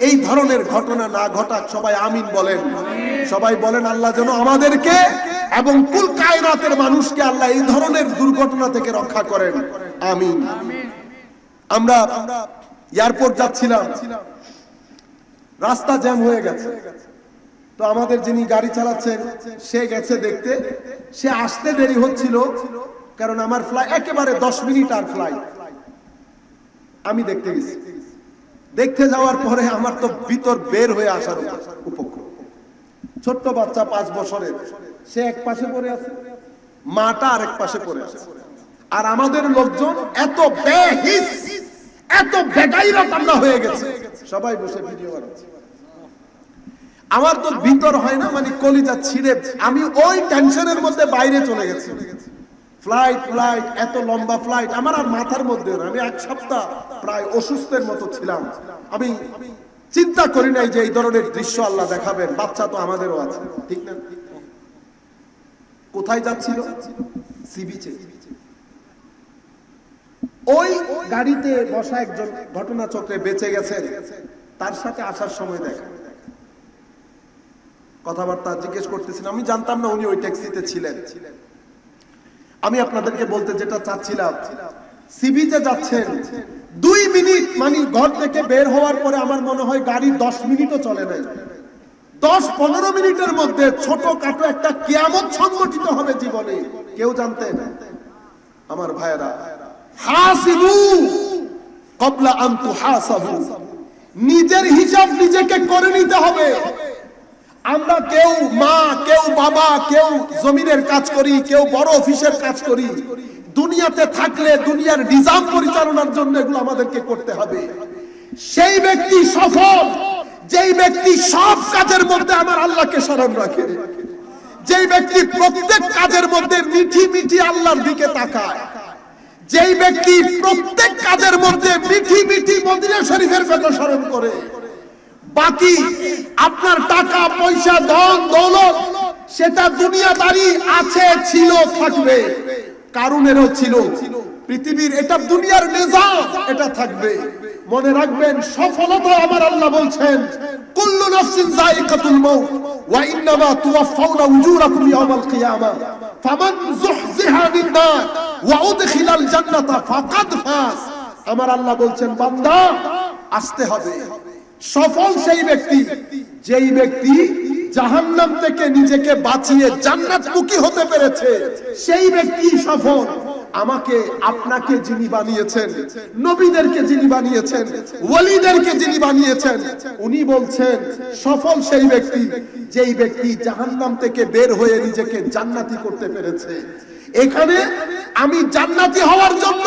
এই ধরনের ঘটনা না ঘটাক। সবাই আমিন বলেন, সবাই বলেন আল্লাহ যেন আমাদেরকে এবং কুল কায়নাতের মানুষকে আল্লাহ এই ধরনের দুর্ঘটনা থেকে রক্ষা করেন, আমিন। আমরা এয়ারপোর্ট যাচ্ছিলাম, রাস্তা জ্যাম হয়ে গেছে। তো আমাদের যিনি গাড়ি চালাচ্ছেন, সে গেছে দেখতে, সে আসতে দেরি হচ্ছিল। কারণ আমার ফ্লাইট একেবারে 10 মিনিট আর ফ্লাইট। আমি দেখতে গেছি, দেখতে যাওয়ার পরে আমার তো ভিতর বের হয়ে আসার উপক্রম। ছোট্ট বাচ্চা 5 বছরের, সে এক পাশে পড়ে আছে, মাটা আরেক পাশে পড়ে আছে। আর আমাদের লোকজন এত বেহিস, এত বেগাইরত আমরা হয়ে গেছে, সবাই বসে ভিডিও বানাচ্ছে। আমার তো ভিতর হয় না, মানে কলিজা ছিঁড়ে, আমি ওই টেনশনের মধ্যে বাইরে চলে গেছি। ফ্লাইট এত লম্বা ফ্লাইট আমার আর মাথার মধ্যে না। আমি 1 সপ্তাহ প্রায় অসুস্থের মতো ছিলাম। আমি চিন্তা করি নাই যে এই ধরনের দৃশ্য আল্লাহ দেখাবেন। বাচ্চা তো আমাদেরও আছে, ঠিক না? কোথায় যাচ্ছিল? সি বিচে। ওই গাড়িতে বসা একজন ঘটনাচক্রে বেঁচে গেছেন, তার সাথে আসার সময় দেখা, কথাবার্তা জিজ্ঞেস করতেছিলাম। আমি জানতাম না উনি ওই ট্যাক্সিতে ছিলেন। আমি আপনাদেরকে বলতে যেটা চাচ্ছিলাম, সি বিচে যাচ্ছেন 2 মিনিট, মানে ঘর থেকে বের হওয়ার পরে আমার মনে হয় গাড়ি 10 মিনিটও চলে নাই। 10-15 মিনিটের মধ্যে ছোটখাটো একটা কিয়ামত সংঘটিত হবে জীবনে, কেউ জানতেন? আমার ভাইরা, হাসিবু ক্বাবলা আন তুহাসাবু, নিজের হিসাব নিজেকে করে নিতে হবে। আমরা কেউ মা, কেউ বাবা, কেউ জমিনের কাজ করি, কেউ বড় অফিসের কাজ করি। দুনিয়াতে থাকলে দুনিয়ার নিজাম পরিচালনার জন্য এগুলো আমাদেরকে করতে হবে। সেই ব্যক্তি সফল যেই ব্যক্তি সব কাজের মধ্যে আমার আল্লাহকে স্মরণ রাখে, যেই ব্যক্তি প্রত্যেক কাজের মধ্যে মিঠি মিঠি আল্লাহর দিকে তাকায়, যেই ব্যক্তি প্রত্যেক কাজের মধ্যে মিঠি মিঠি মদিনা শরীফের কথা স্মরণ করে। বাকি আপনার টাকা পয়সা, ধন দৌলত, সেটা দুনিয়াদারি আছে, ছিল, থাকবে। কারুনেরও ছিল, পৃথিবীর এটা দুনিয়ার নিজাম, এটা থাকবে। মনে রাখবেন, সফলতা আমার আল্লাহ বলছেন, কুল্লু নাফসিন যায়িকাতুল মাউত ওয়া ইন্নামা তুওয়াফাউনা উজুরাকুম ইয়াওমাল কিয়ামাহ ফামান যুহজিহা আনিন নার ওয়া উদখিলাল জান্নাতা ফাকাদ ফাজ। আমার আল্লাহ বলছেন, বান্দা আসতে হবে। সফল সেই ব্যক্তি যেই ব্যক্তি জাহান্নাম থেকে নিজেকে বাঁচিয়ে জান্নাতমুখী হতে পেরেছে, সেই ব্যক্তি সফল। আমাকে আপনাকে যিনি বানিয়েছেন, নবীদেরকে যিনি বানিয়েছেন, ওয়ালিদেরকে যিনি বানিয়েছেন, উনি বলছেন সফল সেই ব্যক্তি যেই ব্যক্তি জাহান্নাম থেকে বের হয়ে নিজেকে জান্নাতি করতে পেরেছে। এখানে আমি জান্নাতি হওয়ার জন্য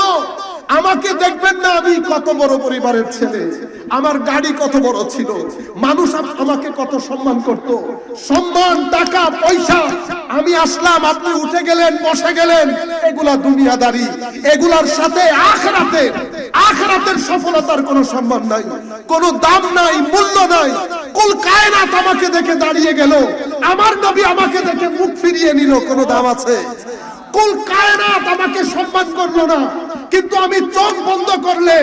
আমাকে দেখবেন না আমি কত বড় পরিবারের ছেলে, আমার গাড়ি কত বড় ছিল, মানুষ আমাকে কত সম্মান করত, সম্মান, টাকা পয়সা। আমি আসলাম, আপনি উঠে গেলেন, বসে গেলেন, এগুলা দুনিয়াদারি। এগুলার সাথে আখিরাতের সফলতার কোনো সম্মান নাই, কোনো দাম নাই, মূল্য নাই। কুল কায়নাত আমাকে দেখে দাঁড়িয়ে গেল, আমার নবী আমাকে দেখে মুখ ফিরিয়ে নিল, কোনো দাম আছে? কুল কায়নাত আমাকে সম্মান করলো না, কিন্তু আমি চোখ বন্ধ করলে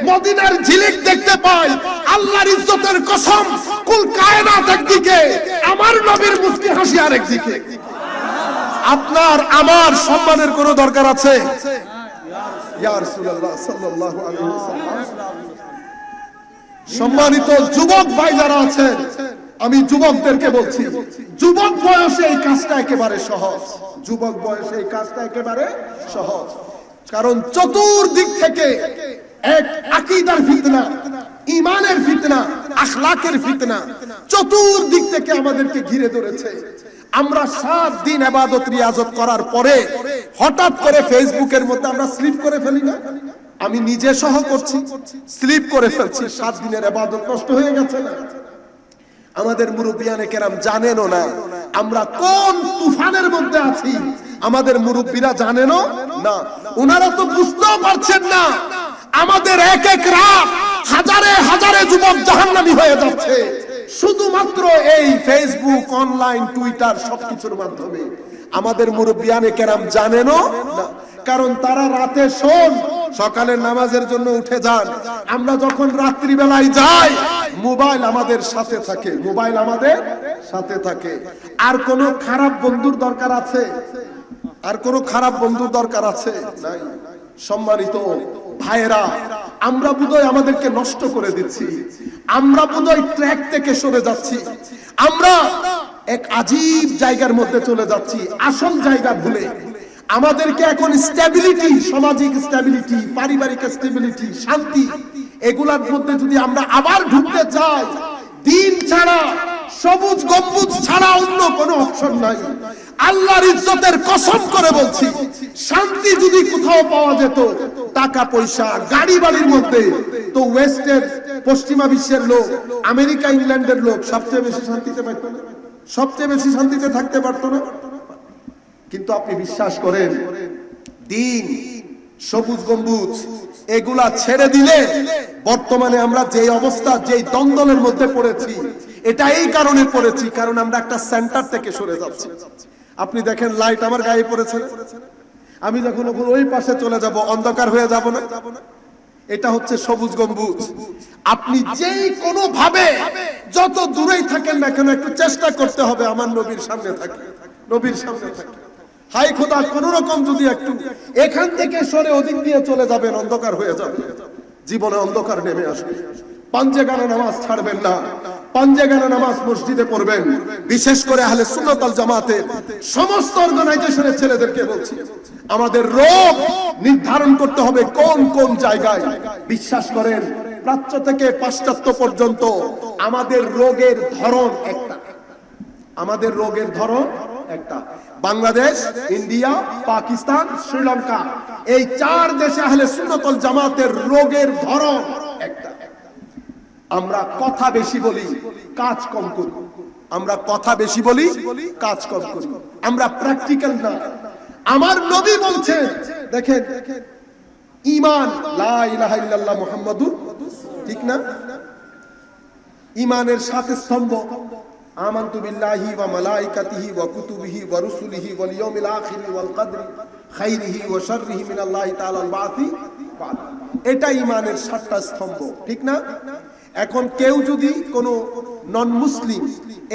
মদিনার ঝিলিক দেখতে পাই। আল্লাহর ইজ্জতের কসম, কুল কায়নাত একদিকে, আমার নবীর মুস্কি হাসি আরেকদিকে। আপনার আমার সম্মানের কোনো দরকার আছে? ইয়া রাসূলুল্লাহ সাল্লাল্লাহু আলাইহি ওয়াসাল্লাম। সম্মানিত যুবক ভাই যারা আছেন, আমি যুবকদেরকে বলছি, যুবক বয়সে এই কাজটা একেবারে সহজ। যুবক বয়সে এই কাজটা একেবারে সহজ, কারণ চতুর্দিক থেকে এক আকীদার ফিতনা, ঈমানের ফিতনা, আখলাকের ফিতনা চতুর্দিক থেকে আমাদেরকে ঘিরে ধরেছে। আমরা 7 দিন ইবাদত রিয়াজত করার পরে হঠাৎ করে ফেসবুকের মধ্যে আমরা স্লিপ করে ফেলি না? আমি নিজে সহ করছি, স্লিপ করে ফেলছি। 7 দিনের ইবাদত নষ্ট হয়ে গেছে না? আমাদের মুরব্বিয়ানে কেরাম জানেনও না আমরা কোন তুফানের মধ্যে আছি। আমাদের মুরব্বীরা জানেনও না, ওনারা তো বুঝতেও পারছেন না। আমাদের এক এক রাত হাজারে হাজারে যুবক জাহান্নামী হয়ে যাচ্ছে শুধুমাত্র এই ফেসবুক, অনলাইন, টুইটার সবকিছুর মাধ্যমে। আমাদের মুরব্বিয়ানে কেরাম জানেনও না, কারণ তারা রাতে শোন, সকালের নামাজের জন্য উঠে যান। আমরা যখন রাত্রি বেলায় যাই, মোবাইল আমাদের সাথে থাকে, মোবাইল আমাদের সাথে থাকে। আর কোন খারাপ বন্ধুর দরকার আছে? আর কোন খারাপ বন্ধুর দরকার আছে? নাই। সম্মানিত ভাইয়েরা, আমরা বোধহয় আমাদেরকে নষ্ট করে দিচ্ছি, আমরা বোধহয় ট্র্যাক থেকে সরে যাচ্ছি, আমরা এক আজীব জায়গার মধ্যে চলে যাচ্ছি, আসল জায়গা ভুলে। আমাদেরকে এখন স্টেবিলিটি, সামাজিক স্টেবিলিটি, পারিবারিক স্টেবিলিটি, শান্তি, এগুলার মধ্যে যদি আমরা আবার ঢুকতে চাই, দিন ছাড়া, সবুজ গম্বুজ ছাড়া অন্য কোনো অপশন নাই। আল্লাহর ইজ্জতের কসম করে বলছি, শান্তি যদি কোথাও পাওয়া যেত, টাকা পয়সা গাড়ি বাড়ির মধ্যে, তো ওয়েস্টের, পশ্চিমা বিশ্বের লোক, আমেরিকা ইংল্যান্ডের লোক সবচেয়ে বেশি শান্তিতে পারত না, সবচেয়ে বেশি শান্তিতে থাকতে পারত না। কিন্তু আপনি বিশ্বাস করেন, দিন, সবুজ গম্বুজ এগুলা ছেড়ে দিলে বর্তমানে আমরা যে অবস্থা, যে দ্বন্দ্বের মধ্যে পড়েছি, এটা এই কারণে পড়েছি কারণ আমরা একটা সেন্টার থেকে সরে যাচ্ছি। আপনি দেখেন, লাইট আমার গায়ে পড়েছে, আমি যখন ওই পাশে চলে যাব অন্ধকার হয়ে যাব না? এটা হচ্ছে সবুজ গম্বুজ। আপনি যেই কোনো ভাবে যত দূরেই থাকেন না কেন, একটু চেষ্টা করতে হবে আমার নবীর সামনে থাকে, নবীর সামনে থাকে। হাই খোদা, কোন রকম যদি একটু এখান থেকে সরে ওদিক দিয়ে চলে যাবেন, অন্ধকার হয়ে যাবে, জীবনে অন্ধকার নেমে আসবে। পাঞ্জে গানা নামাজ ছাড়বেন না, পাঞ্জে গানা নামাজ মসজিদে পড়বেন। বিশেষ করে আহলে সুন্নাত ওয়াল জামাতের সমস্ত অর্গানাইজেশনের ছেলেদেরকে বলছি, আমাদের রোগ নির্ধারণ করতে হবে কোন কোন জায়গায়। বিশ্বাস করেন, প্রাচ্য থেকে পাশ্চাত্য পর্যন্ত আমাদের রোগের ধরন একটা, আমাদের রোগের ধরন একটা। বাংলাদেশ, ইন্ডিয়া, পাকিস্তান, শ্রীলঙ্কা, এই 4 দেশে আহলে সুন্নাত ওয়াল জামাতের রোগের ধরন একটা। আমরা কথা বেশি বলি, কাজ কম করি। আমরা কথা বেশি বলি, কাজ কম করি। আমরা প্র্যাকটিক্যাল না। আমার নবী বলছেন, দেখেন, ঈমান লা ইলাহা ইল্লাল্লাহ মুহাম্মাদুর, ঠিক না? ঈমানের 7 স্তম্ভ, আমানতু বিল্লাহি ওয়া মালাইকাতিহি ওয়া কুতুবিহি ওয়া রুসুলিহি ওয়াল ইয়াউমিল আখির ওয়াল কদরি খাইরিহি ওয়া শাররিহি মিনাল্লাহি তাআলাল বাতি। এটা ঈমানের 7টা স্তম্ভ, ঠিক না? এখন কেউ যদি কোনো নন মুসলিম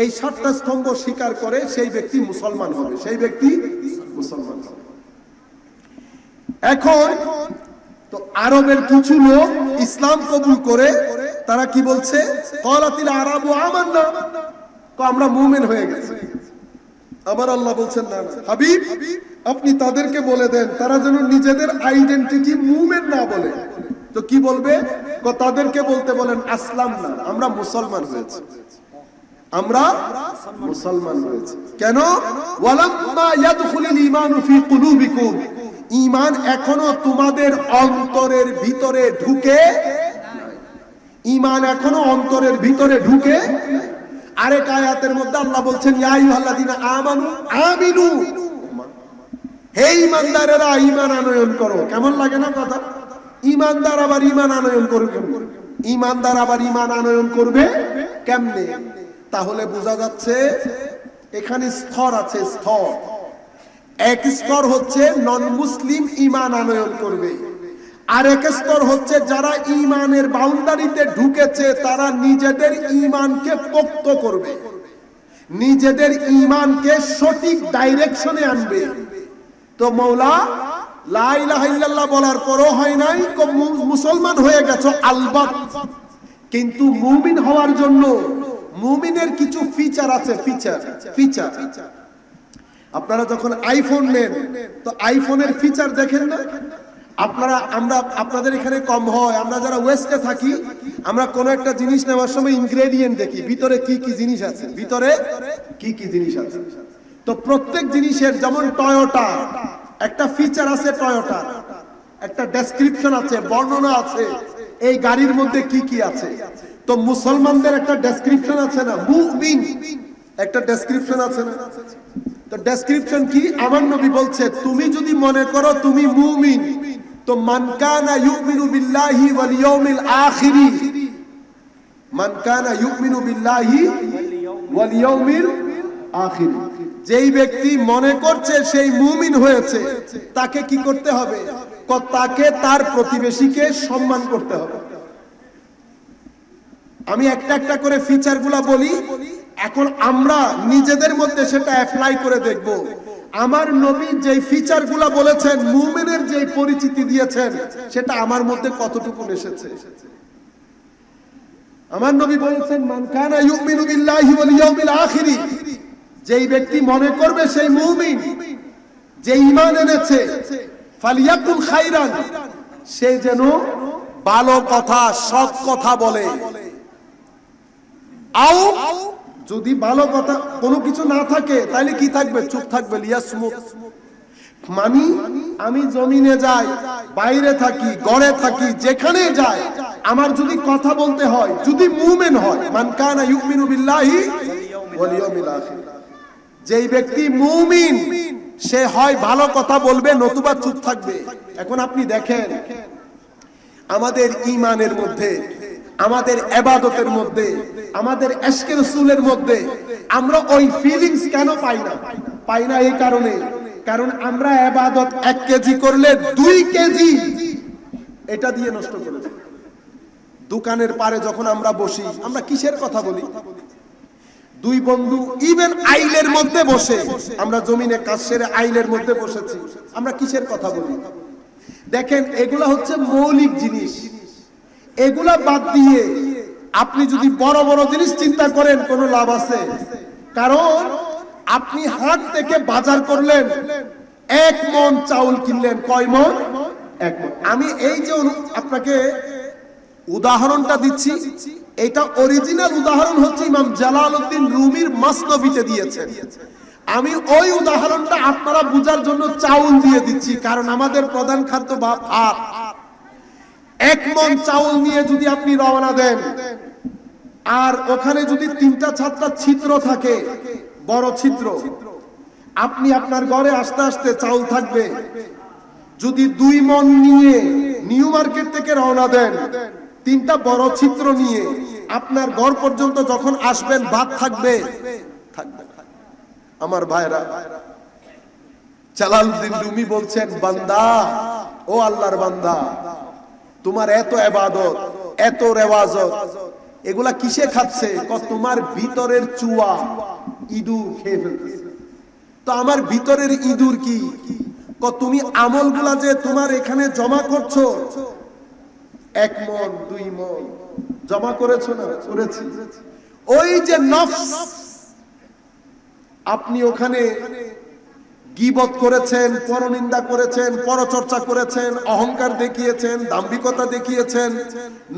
এই 7টা স্তম্ভ স্বীকার করে, সেই ব্যক্তি মুসলমান হবে, সেই ব্যক্তি মুসলমান হবে। এখন তো আরবের কিছু লোক ইসলাম কবুল করে, তারা কি বলছে, ক্বালাতিল আরাবু আমান্না, আমরা মুমিন হয়ে গেছি। আমার আল্লাহ বলছেন, না হাবিব, আপনি তাদেরকে বলে দেন তারা যেন নিজেদের আইডেন্টিটি মুমিন না বলে। তো কি বলবে? তাদেরকে বলতে বলেন আসলাম না, আমরা মুসলমান হয়েছি, আমরা মুসলমান হয়েছি। কেন? ওয়ালাম্মা ইয়াদখুলুল ঈমানু ফি কুলুবিকুম, ঈমান এখনো তোমাদের অন্তরের ভিতরে ঢুকে নাই। ঈমান এখনো অন্তরের ভিতরে ঢুকে। আরেক আয়াতের মধ্যে আল্লাহ বলছেন, ইয়া আইয়ুহাল্লাযীনা আমানু আমিনু, হে ঈমানদারেরা ঈমান আনয়ন করো। কেমন লাগে না কথা? ঈমানদার আবার ঈমান আনয়ন করবে, ঈমানদার আবার ঈমান আনয়ন করবে কেমনে? তাহলে বোঝা যাচ্ছে এখানে স্তর আছে, স্তর। এক স্তর হচ্ছে নন মুসলিম ঈমান আনয়ন করবে, আর এক স্তর হচ্ছে যারা ঈমানের বাউন্ডারিতে ঢুকেছে, তারা নিজেদের ঈমানকে পোক্ত করবে, নিজেদের ঈমানকে সঠিক ডাইরেকশনে আনবে। তো মওলা লা ইলাহা ইল্লাল্লাহ বলার পরও হয় নাই, মুসলমান হয়ে গেছো আলবাত, কিন্তু মুমিন হওয়ার জন্য মুমিনের কিছু ফিচার আছে, ফিচার। আপনারা যখন আইফোন নেন, তো আইফোনের ফিচার দেখেন না আপনারা? আমরা, আপনাদের এখানে কম হয়, আমরা যারা ওয়েস্টে থাকি, আমরা কোন একটা জিনিস নেওয়ার সময় ইনগ্রেডিয়েন্ট দেখি, ভিতরে কি কি জিনিস আছে, ভিতরে কি কি জিনিস আছে। তো প্রত্যেক জিনিসের, যেমন টয়োটা একটা ফিচার আছে, টয়োটার একটা ডেসক্রিপশন আছে, বর্ণনা আছে, এই গাড়ির মধ্যে কি কি আছে। তো মুসলমানদের একটা ডেসক্রিপশন আছে না, মুমিন একটা ডেসক্রিপশন আছে না? তো ডেসক্রিপশন কি? আমার নবী বলছে, তুমি যদি মনে করো তুমি মুমিন, তো মান কানা ইউমিনু বিল্লাহি ওয়াল ইয়াউমিল আখির, মান কানা ইউমিনু বিল্লাহি ওয়াল ইয়াউমিল আখির, যেই ব্যক্তি মনে করছে সেই মুমিন হয়েছে, তাকে কি করতে হবে? তাকে তার প্রতিবেশীকে সম্মান করতে হবে। আমি একটা একটা করে ফিচারগুলো বলি, এখন আমরা নিজেদের মধ্যে সেটা অ্যাপ্লাই করে দেখব। আমার নবী যেই ফিচারগুলো বলেছেন, মুমিনের যেই পরিচিতি দিয়েছেন, সেটা আমার মধ্যে কতটুকু এসেছে। আমার নবী বলেছেন, মান কানা ইউমিনু বিল্লাহি ওয়াল ইয়াউমিল আখির, যেই ব্যক্তি মনে করবে সেই মুমিন, যে ঈমান এনেছে, ফালিয়াকুল খাইরান, সে যেন ভালো কথা সৎ কথা বলে। আও যদি ভালো কথা কোনো কিছু না থাকে তাহলে কি থাকবে? চুপ থাকবে। লিয়াসমুত মানে আমি জমিনে যাই, বাইরে থাকি, ঘরে থাকি, যেখানে যাই, আমার যদি কথা বলতে হয়, যদি মুমিন হয়, মান কানা ইউমিনু বিল্লাহি ওয়াল ইয়াউমিল আখির, যেই ব্যক্তি মুমিন সে হয় ভালো কথা বলবে, নতুবা চুপ থাকবে। এখন আপনি দেখেন আমাদের ঈমানের মধ্যে, আমাদের ইবাদতের মধ্যে, আমাদের ইশকে রাসূলের মধ্যে আমরা ওই ফিলিংস কেন পাই না? পাই না এই কারণে, কারণ আমরা ইবাদত 1 কেজি করলে 2 কেজি এটা দিয়ে নষ্ট করে দিই। দোকানের পারে যখন আমরা বসি, আমরা কিসের কথা বলি? দুই বন্ধু ইভেন আইলের মধ্যে বসে, আমরা জমিনে কাজ সেরে আইলের মধ্যে বসেছি, আমরা কিসের কথা বলি? দেখেন এগুলা হচ্ছে মৌলিক জিনিস। এগুলা বাদ দিয়ে আপনি যদি বড় বড় জিনিস চিন্তা করেন, কোনো লাভ আছে? কারণ আপনি হাট থেকে বাজার করলেন, 1 মণ চাউল কিনলেন, কয় মণ? 1 মণ। আমি এই যে আপনাকে উদাহরণটা দিচ্ছি, এটা অরিজিনাল উদাহরণ হচ্ছে ইমাম জালালউদ্দিন রুমির মাসনবিতে দিয়েছেন। আমি ওই উদাহরণটা আপনারা বুঝার জন্য চাউল দিয়ে দিচ্ছি, কারণ আমাদের প্রধান খাদ্য ভাত। 1 মণ চাউল নিয়ে যদি আপনি রওনা দেন, আর ওখানে যদি 3টা 4টা ছিদ্র থাকে, বড় ছিদ্র, আপনি আপনার ঘরে আস্তে আস্তে চাউল থাকবে। যদি 2 মণ নিয়ে নিউ মার্কেট থেকে রওনা দেন, 3টা বড় ছিদ্র নিয়ে আপনার ঘর পর্যন্ত যখন আসবেন, ভাত থাকবে? থাকবে। আমার ভাইরা, জালালউদ্দিন রুমি বলছেন, বান্দা, ও আল্লাহর বান্দা, তোমার এত ইবাদত, এত রেওয়াজত, এগুলা কিসে খাচ্ছে? তোমার ভিতরের চুয়া ইঁদুর খেয়ে ফেলতেছে। তো আমার ভিতরের ইঁদুর কি? তুমি আমলগুলা যে তোমার এখানে জমা করছো, 1 মণ 2 মণ জমা করেছো না? করেছি। ওই যে নফস, আপনি ওখানে গীবত করেছেন, পরনিন্দা করেছেন, পরচর্চা করেছেন, অহংকার দেখিয়েছেন, দাম্ভিকতা দেখিয়েছেন,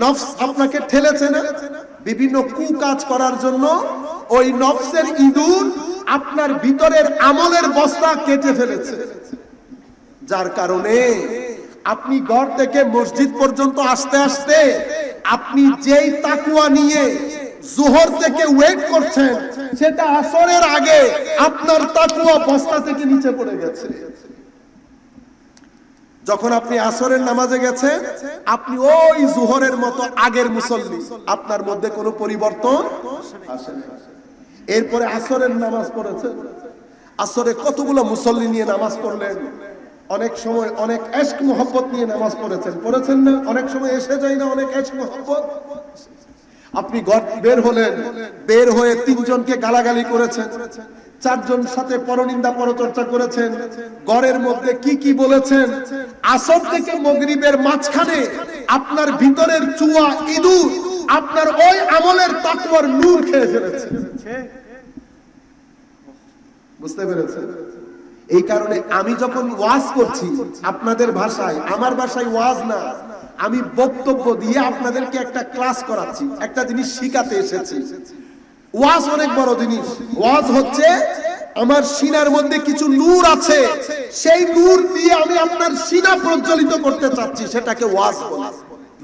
নফস আপনাকে ঠেলেছে না বিভিন্ন কুকাজ করার জন্য? ওই নফসের ইঁদুর আপনার ভিতরের আমলের বস্তা কেটে ফেলেছে, যার কারণে আপনি ঘর থেকে মসজিদ পর্যন্ত আসতে আসতে আপনি যেই তাকওয়া নিয়ে যোহর থেকে ওয়েট করছেন, সেটা আসরের আগে আপনার তাকওয়া বস্তা থেকে নিচে পড়ে গেছে। যখন আপনি আসরের নামাজে গেছেন, আপনি ওই যোহরের মতো আগের মুসল্লি, আপনার মধ্যে কোনো পরিবর্তন আসে না। এরপরে আসরের নামাজ পড়েছেন, আসরে কতগুলো মুসল্লি নিয়ে নামাজ পড়লেন, অনেক সময় অনেক ইশক মোহব্বত নিয়ে নামাজ পড়েছেন না? অনেক সময় এসে যায় না অনেক ইশক মোহব্বত? আপনি ঘর বের হলেন, বের হয়ে 3 জনকে গালাগালি করেছেন, 4 জন সাথে পরনিন্দা পরচর্চা করেছেন, ঘরের মধ্যে কি কি বলেছেন। আসর থেকে মাগরিবের মাঝখানে আপনার ভিতরের চুয়া ইঁদুর আপনার ওই আমলের তাকওয়ার নূর খেয়ে ফেলেছে। বুঝতে পেরেছেন? এই কারণে আমি যখন ওয়াজ করছি আপনাদের ভাষায়, আমার ভাষায় ওয়াজ না, আমি বক্তব্য দিয়ে আপনাদেরকে একটা ক্লাস করাচ্ছি, একটা জিনিস শিখাতে এসেছি। ওয়াজ অনেক বড় জিনিস। ওয়াজ হচ্ছে আমার সিনার মধ্যে কিছু নূর আছে, সেই নূর দিয়ে আমি আপনার সিনা প্রজ্বলিত করতে চাচ্ছি, সেটাকে ওয়াজ বলে।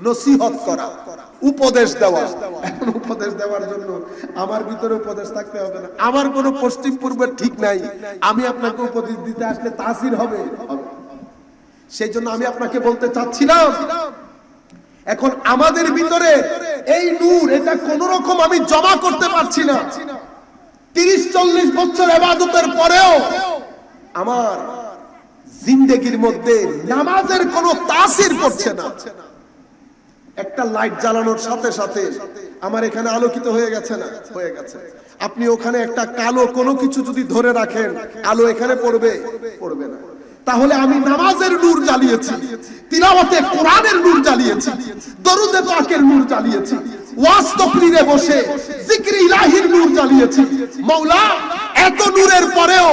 নসিহত করা, উপদেশ দেওয়া। এখন উপদেশ দেওয়ার জন্য আমার ভিতরে উপদেশ থাকতে হবে না, আমার কোনো পশ্চিম পূর্বের ঠিক নাই। আমি আপনাকে উপদেশ দিতে আসলে তাসির হবে। সেই জন্য আমি আপনাকে বলতে চাচ্ছিলাম, এখন আমাদের ভিতরে এই নূর, এটা কোন রকম আমি জমা করতে পারছি না। 30-40 বছর ইবাদতের পরেও আমার জিন্দেগির মধ্যে নামাজের কোনো তাসির পড়ছে না। একটা লাইট জ্বালানোর সাথে সাথে আমার এখানে আলোকিত হয়ে গেছে না? হয়ে গেছে। আপনি ওখানে একটা কালো কোনো কিছু যদি ধরে রাখেন, আলো এখানে পড়বে? পড়বে না। তাহলে আমি নামাজের নূর জ্বালিয়েছি, তিলাওয়াতে কোরআনের নূর জ্বালিয়েছি, দরুদে পাকের নূর জ্বালিয়েছি, ওয়াজ তাকরীরে বসে জিকির ইলাহির নূর জ্বালিয়েছি। মাওলা এত নূরের পরেও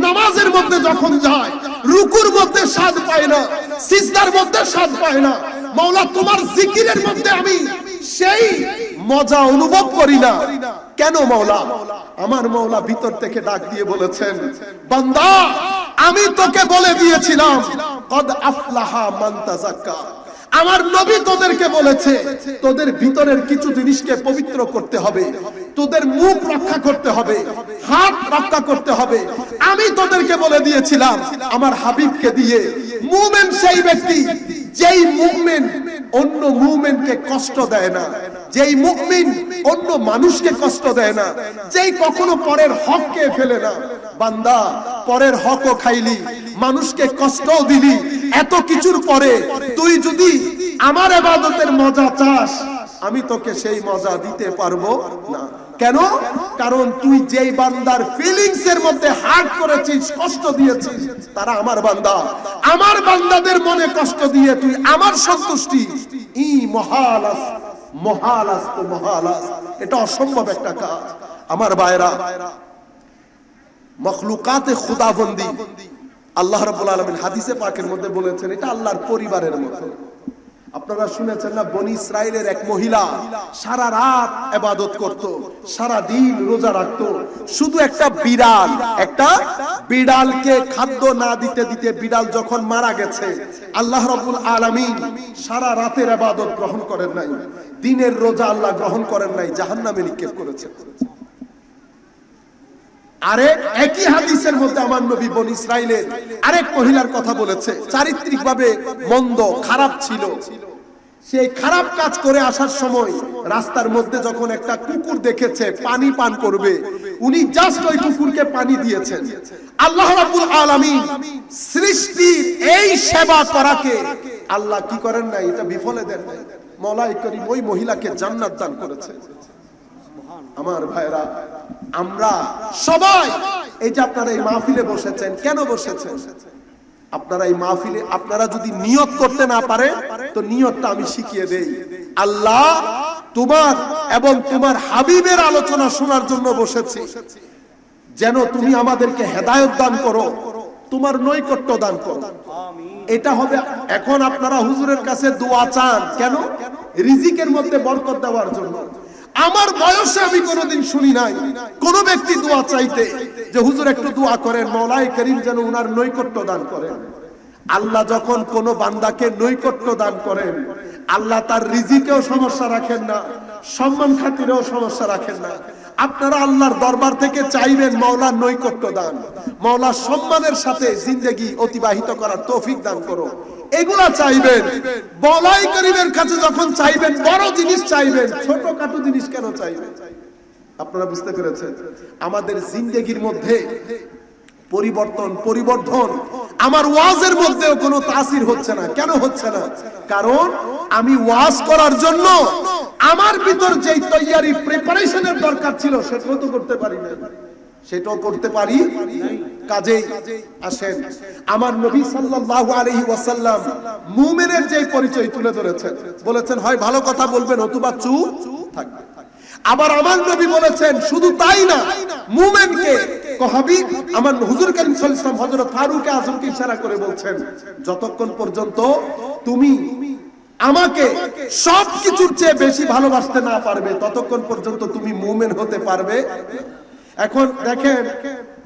নামাজের মধ্যে যখন যায়, রুকুর মধ্যে স্বাদ পায় না, সিজদার মধ্যে স্বাদ পায় না। মাওলা তোমার জিকিরের মধ্যে আমি সেই মজা অনুভব করি না কেন মাওলা? আমার মাওলা ভিতর থেকে ডাক দিয়ে বলেছেন, বান্দা আমি তোকে বলে দিয়েছিলাম কদ আফলাহা মান তাযাক্কা। আমার নবী তোদেরকে বলেছে তোদের ভিতরের কিছু জিনিসকে পবিত্র করতে হবে, তোদের মুখ রক্ষা করতে হবে, হাত রক্ষা করতে হবে। আমি তোদেরকে বলে দিয়েছিলাম আমার হাবিবকে দিয়ে, মুমিন সেই ব্যক্তি যেই মুমিন অন্য মুমিনকে কষ্ট দেয় না, যেই মুমিন অন্য মানুষকে কষ্ট দেয় না, যেই কখনো পরের হককে ফেলে না। বান্দা পরের হকও খাইলি, মানুষকে কষ্টও দিলি, এত কিছুর পরে তুই যদি আমার ইবাদতের মজা চাস, আমি তোকে সেই মজা দিতে পারবো না। কেন? কারণ তুই যেই বান্দার ফিলিংস এর মধ্যে হার্ট করেছিস, কষ্ট দিয়েছিস, তারা আমার বান্দা। আমার বান্দাদের মনে কষ্ট দিয়ে তুই আমার সন্তুষ্টি ই মহালাস মহালাস তো মহালাস, এটা অসম্ভব একটা কাজ। আমার ভাইরা, মখলুকাতে খুদাবন্দি আল্লাহ রাব্বুল আলামিন হাদিসে পাকের মধ্যে বলেছেন এটা আল্লাহর পরিবারের মতো। আপনারা শুনেছেন না, বনি ইসরাইলের এক মহিলা সারা রাত ইবাদত করত, সারা দিন রোজা রাখত, শুধু একটা বিড়ালকে খাদ্য না দিতে দিতে বিড়াল যখন মারা গেছে, আল্লাহ রাব্বুল আলামিন সারা রাতের ইবাদত গ্রহণ করেন নাই, দিনের রোজা আল্লাহ গ্রহণ করেন নাই, জাহান্নামে নিক্ষেপ করেছে। আরে একই হাদিসের মধ্যে আমার নবী বনি ইসরাইলের আরেক মহিলার কথা বলেছে, চারিত্রিকভাবে মন্দ খারাপ ছিল। সেই খারাপ কাজ করে আসার সময় রাস্তার মধ্যে যখন একটা কুকুর দেখেছে পানি পান করবে, উনি জাস্ট ওই কুকুরকে পানি দিয়েছেন। আল্লাহ রাব্বুল আলামিন সৃষ্টির এই সেবা করাকে আল্লাহ কি করেন না, এটা বিফলে দেন নাই। মওলাই করিম ওই মহিলাকে জান্নাত দান করেছে। আমার ভাইরা, আমরা সবাই এই যে আপনারা এই মাহফিলে বসেছেন, কেন বসেছেন? আপনারা এই মাহফিলে আপনারা যদি নিয়ত করতে না পারে তো নিয়তটা আমি শিখিয়ে দেই। আল্লাহ তোমার এবং তোমার হাবিবের আলোচনা শোনার জন্য বসেছি, যেন তুমি আমাদেরকে হেদায়েত দান করো, তোমার নৈকট্য দান করো। এটা হবে। এখন আপনারা হুজুরের কাছে দোয়া চান কেন? রিজিকের মধ্যে বরকত দেওয়ার জন্য। আমার বয়সে আমি কোনোদিন শুনি নাই কোন ব্যক্তি দোয়া চাইতে যে হুজুর একটু দোয়া করেন, মওলাই করিম যেন উনার নৈকট্য দান করেন। আল্লাহ যখন কোন বান্দাকে নৈকট্য দান করেন, আল্লাহ তার রিজিকেও সমস্যা রাখেন না, সম্মান খাতিরেও সমস্যা রাখেন না। আপনারা আল্লাহর দরবার থেকে চাইবেন মাওলার নৈকট্য দান, মাওলার সম্মানের সাথে জিন্দেগি অতিবাহিত করার তৌফিক দান করো, এগুলা চাইবেন। মওলাই করিমের কাছে যখন চাইবেন, বড় জিনিস চাইবেন, ছোটখাটো জিনিস কেন চাইবেন? আপনারা বুঝতে পেরেছেন? আমাদের জিন্দেগির মধ্যে পরিবর্তন আমার ওয়াজের মধ্যেও কোনো তাসির হচ্ছে না। কেন হচ্ছে না? কারণ আমি ওয়াজ করার জন্য আমার ভিতর যেই তৈয়ারি প্রিপারেশনের দরকার ছিল সেটাও তো করতে পারি না, সেটাও করতে পারি। কাজেই আসেন, আমার নবী সাল্লাল্লাহু আলাইহি ওয়াসাল্লাম মুমিনের যে পরিচয় তুলে ধরেছেন, বলেছেন হয় ভালো কথা বলবেন অথবা চুপ থাকবেন। আবার আমার নবী বলেছেন শুধু তাই না, মুমিনকে কহাবি আমার হুজুর করিম সাল্লাল্লাহু আলাইহি ওয়াসাল্লাম হযরত ফারুক আযমকে ইশারা করে বলছেন, যতক্ষণ পর্যন্ত তুমি আমাকে সবকিছুর চেয়ে বেশি ভালোবাসতে না পারবে ততক্ষণ পর্যন্ত তুমি মুমিন হতে পারবে। এখন দেখেন,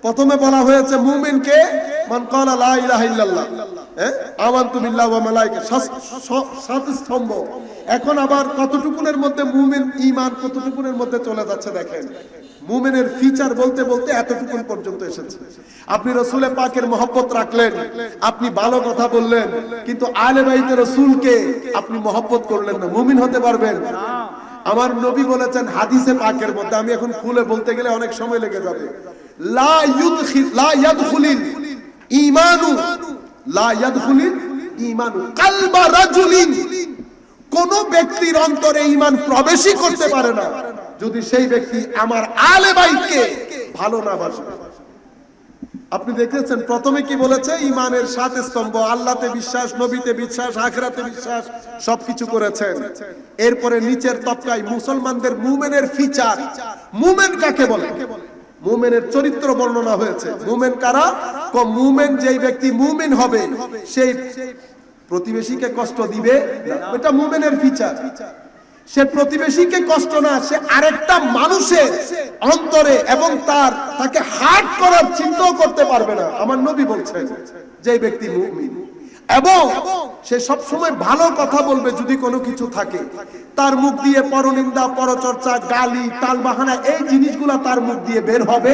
প্রথমে বলা হয়েছে মুমিনকে মান ক্বালা লা ইলাহা ইল্লাল্লাহ, আমানতু বিল্লাহি ওয়া মালাইকাতিহি, সাত স্তম্ভ। এখন আবার কতটুকুনের মধ্যে মুমিন ঈমান, কতটুকুনের মধ্যে চলে যাচ্ছে দেখেন। মুমিনের ফিচার বলতে বলতে এতটুকুন পর্যন্ত এসেছে। আপনি রাসূলে পাকের মহব্বত রাখলেন, আপনি ভালো কথা বললেন, কিন্তু আলে বাইতে রাসূলকে আপনি মহব্বত করলেন না, মুমিন হতে পারবেন না। আমার নবী বলেছেন হাদিসে পাকের মধ্যে, আমি এখন খুলে বলতে গেলে অনেক সময় লেগে যাবে, লা ইয়াদখুলিল ঈমানু কালবা রাজুলিন, কোন ব্যক্তির অন্তরে ঈমান প্রবেশই করতে পারে না যদি সেই ব্যক্তি আমার আলে বাইতকে ভালো না বাসে। আপনি দেখেছেন প্রথমে কি বলেছে? ঈমানের 7 স্তম্ভ, আল্লাহতে বিশ্বাস, নবীতে বিশ্বাস, আখিরাতে বিশ্বাস, সবকিছু করেছেন। এরপরে নিচের তবকায় মুসলমানদের মুমিনের ফিচার, মুমিন কাকে বলে? মুমিনের চরিত্র বর্ণনা হয়েছে। মুমিন কারা? মুমিন যেই ব্যক্তি মুমিন হবে সেই প্রতিবেশীকে কষ্ট দিবে না, এটা মুমিনের ফিচার। সে প্রতিবেশীকে কষ্ট না, সে আরেকটা মানুষের অন্তরে এবং তাকে হার্ট করার চিন্তাও করতে পারবে না। আমার নবী বলছেন যে ব্যক্তি মুমিন, এবং সে সব সময় ভালো কথা বলবে। যদি কোনো কিছু থাকে তার মুখ দিয়ে পরনিন্দা, পরচর্চা, গালি, টালবাহানা এই জিনিসগুলা তার মুখ দিয়ে বের হবে।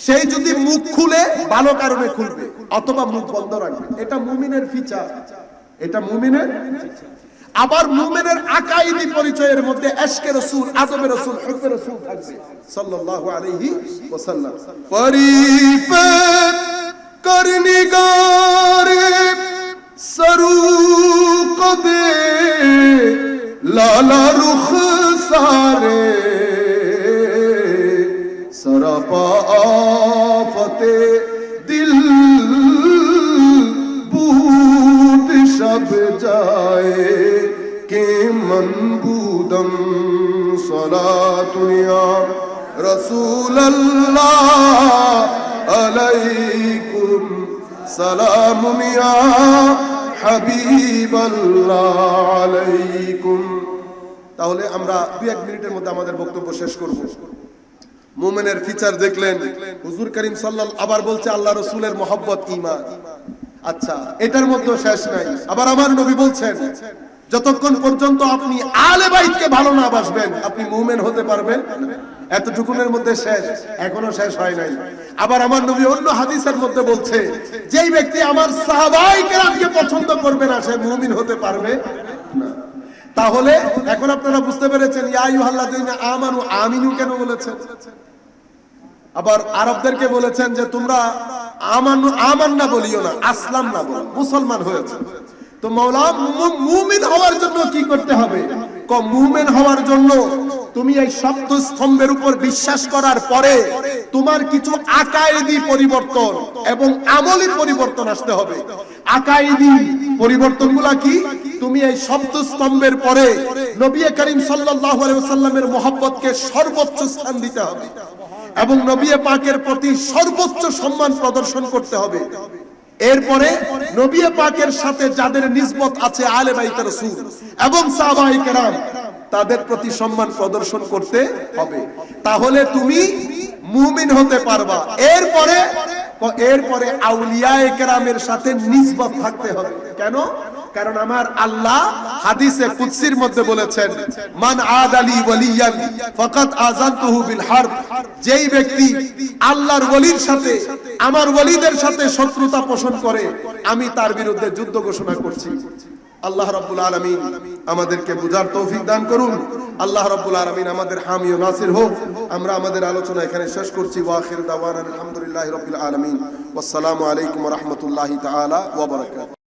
সেই যদি মুখ খুলে ভালো কারণে খুলবে অথবা মুখ বন্ধ রাখবে, এটা মুমিনের ফিচার, এটা মুমিনের। আবার মুমিনের আকাইদি পরিচয়ের মধ্যে ইশকে রাসূল, আদবে রাসূল, হুব্বে রাসূল থাকবে সাল্লাল্লাহু আলাইহি ওয়াসাল্লাম। পরিপে করনিগারে সরু কদে লালা রুখ সারে সরাপা আফতে দিল বুদ সব যায় কে মনবুদম সলাতুনিয়া রাসূলুল্লাহ আলাইকুম সালামুন ইয়া হাবিবাল্লাহ আলাইকুম। তাহলে আমরা 2-1 মিনিটের মধ্যে আমাদের বক্তব্য শেষ করব। মুমিনের ফিচার দেখলেন, হুজুর করিম সাল্লাল্লাহু আবার বলছে আল্লাহ রাসূলের মহব্বত ঈমান। আচ্ছা, এটার মধ্যে শেষ নাই। আবার আমার নবী বলছেন যতক্ষণ পর্যন্ত আপনি আলে বাইতকে ভালো না বাসবেন আপনি মুমিন হতে পারবেন না। এতটুকুনের মধ্যে শেষ, এখনো শেষ হয় নাই। আবার আমার নবী অন্য হাদিসের মধ্যে বলছে যেই ব্যক্তি আমার সাহাবায়ে কেরামকে পছন্দ করবে না সে মুমিন হতে পারবে না। তাহলে এখন আপনারা বুঝতে পেরেছেন ইয়া আইয়ুহাল্লাযীনা আমানু আমিনু কেন বলেছেন। আবার আরবদেরকে বলেছেন যে তোমরা আমানু আমান্না বলিও না, আসলাম না বলো, মুসলমান হয়েছে। তো মাওলা মুমিন হওয়ার জন্য কি করতে হবে? মুমিন হওয়ার জন্য তুমি এই সপ্ত স্তম্ভের উপর বিশ্বাস করার পরে তোমার কিছু আকায়েদি পরিবর্তন এবং আমলি পরিবর্তন আসতে হবে। আকায়েদি পরিবর্তনগুলো কি? তুমি এই সপ্ত স্তম্ভের পরে নবী করিম সাল্লাল্লাহু আলাইহি ওয়াসাল্লামের মহব্বতকে সর্বোচ্চ স্থান দিতে হবে এবং নবী পাকের প্রতি সর্বোচ্চ সম্মান প্রদর্শন করতে হবে। এরপরে নবী পাকের সাথে যাদের নিসবত আছে আলে বাইত রাসূল এবং সাহাবায়ে কেরাম তাদের প্রতি সম্মান প্রদর্শন করতে হবে। তাহলে তুমি মুমিন হতে পারবা। এরপরে আউলিয়ায়ে কেরামের সাথে নিসবত থাকতে হবে। কেন? কারণ আমার আল্লাহ হাদিসে কুদসির মধ্যে বলেছেন মান আদালি ওয়ালিয়ান ফাকাদ আযানতুহু বিল হারব। যেই ব্যক্তি আল্লাহর ওলির সাথে আমার ওলিদের সাথে শত্রুতা পোষণ করে আমি তার বিরুদ্ধে যুদ্ধ ঘোষণা করছি। আল্লাহ রাব্বুল আলামিন আমাদেরকে বুঝার তৌফিক দান করুন। আল্লাহ রাব্বুল আলামিন আমাদের হামি ও নাসির হোক। আমরা আমাদের আলোচনা এখানে শেষ করছি। ওয়া আখিরু দাওয়ানা আলহামদুলিল্লাহি রাব্বিল আলামিন। ওয়াসসালামু আলাইকুম ওয়া রাহমাতুল্লাহি তাআলা ওয়া বারাকাতুহু।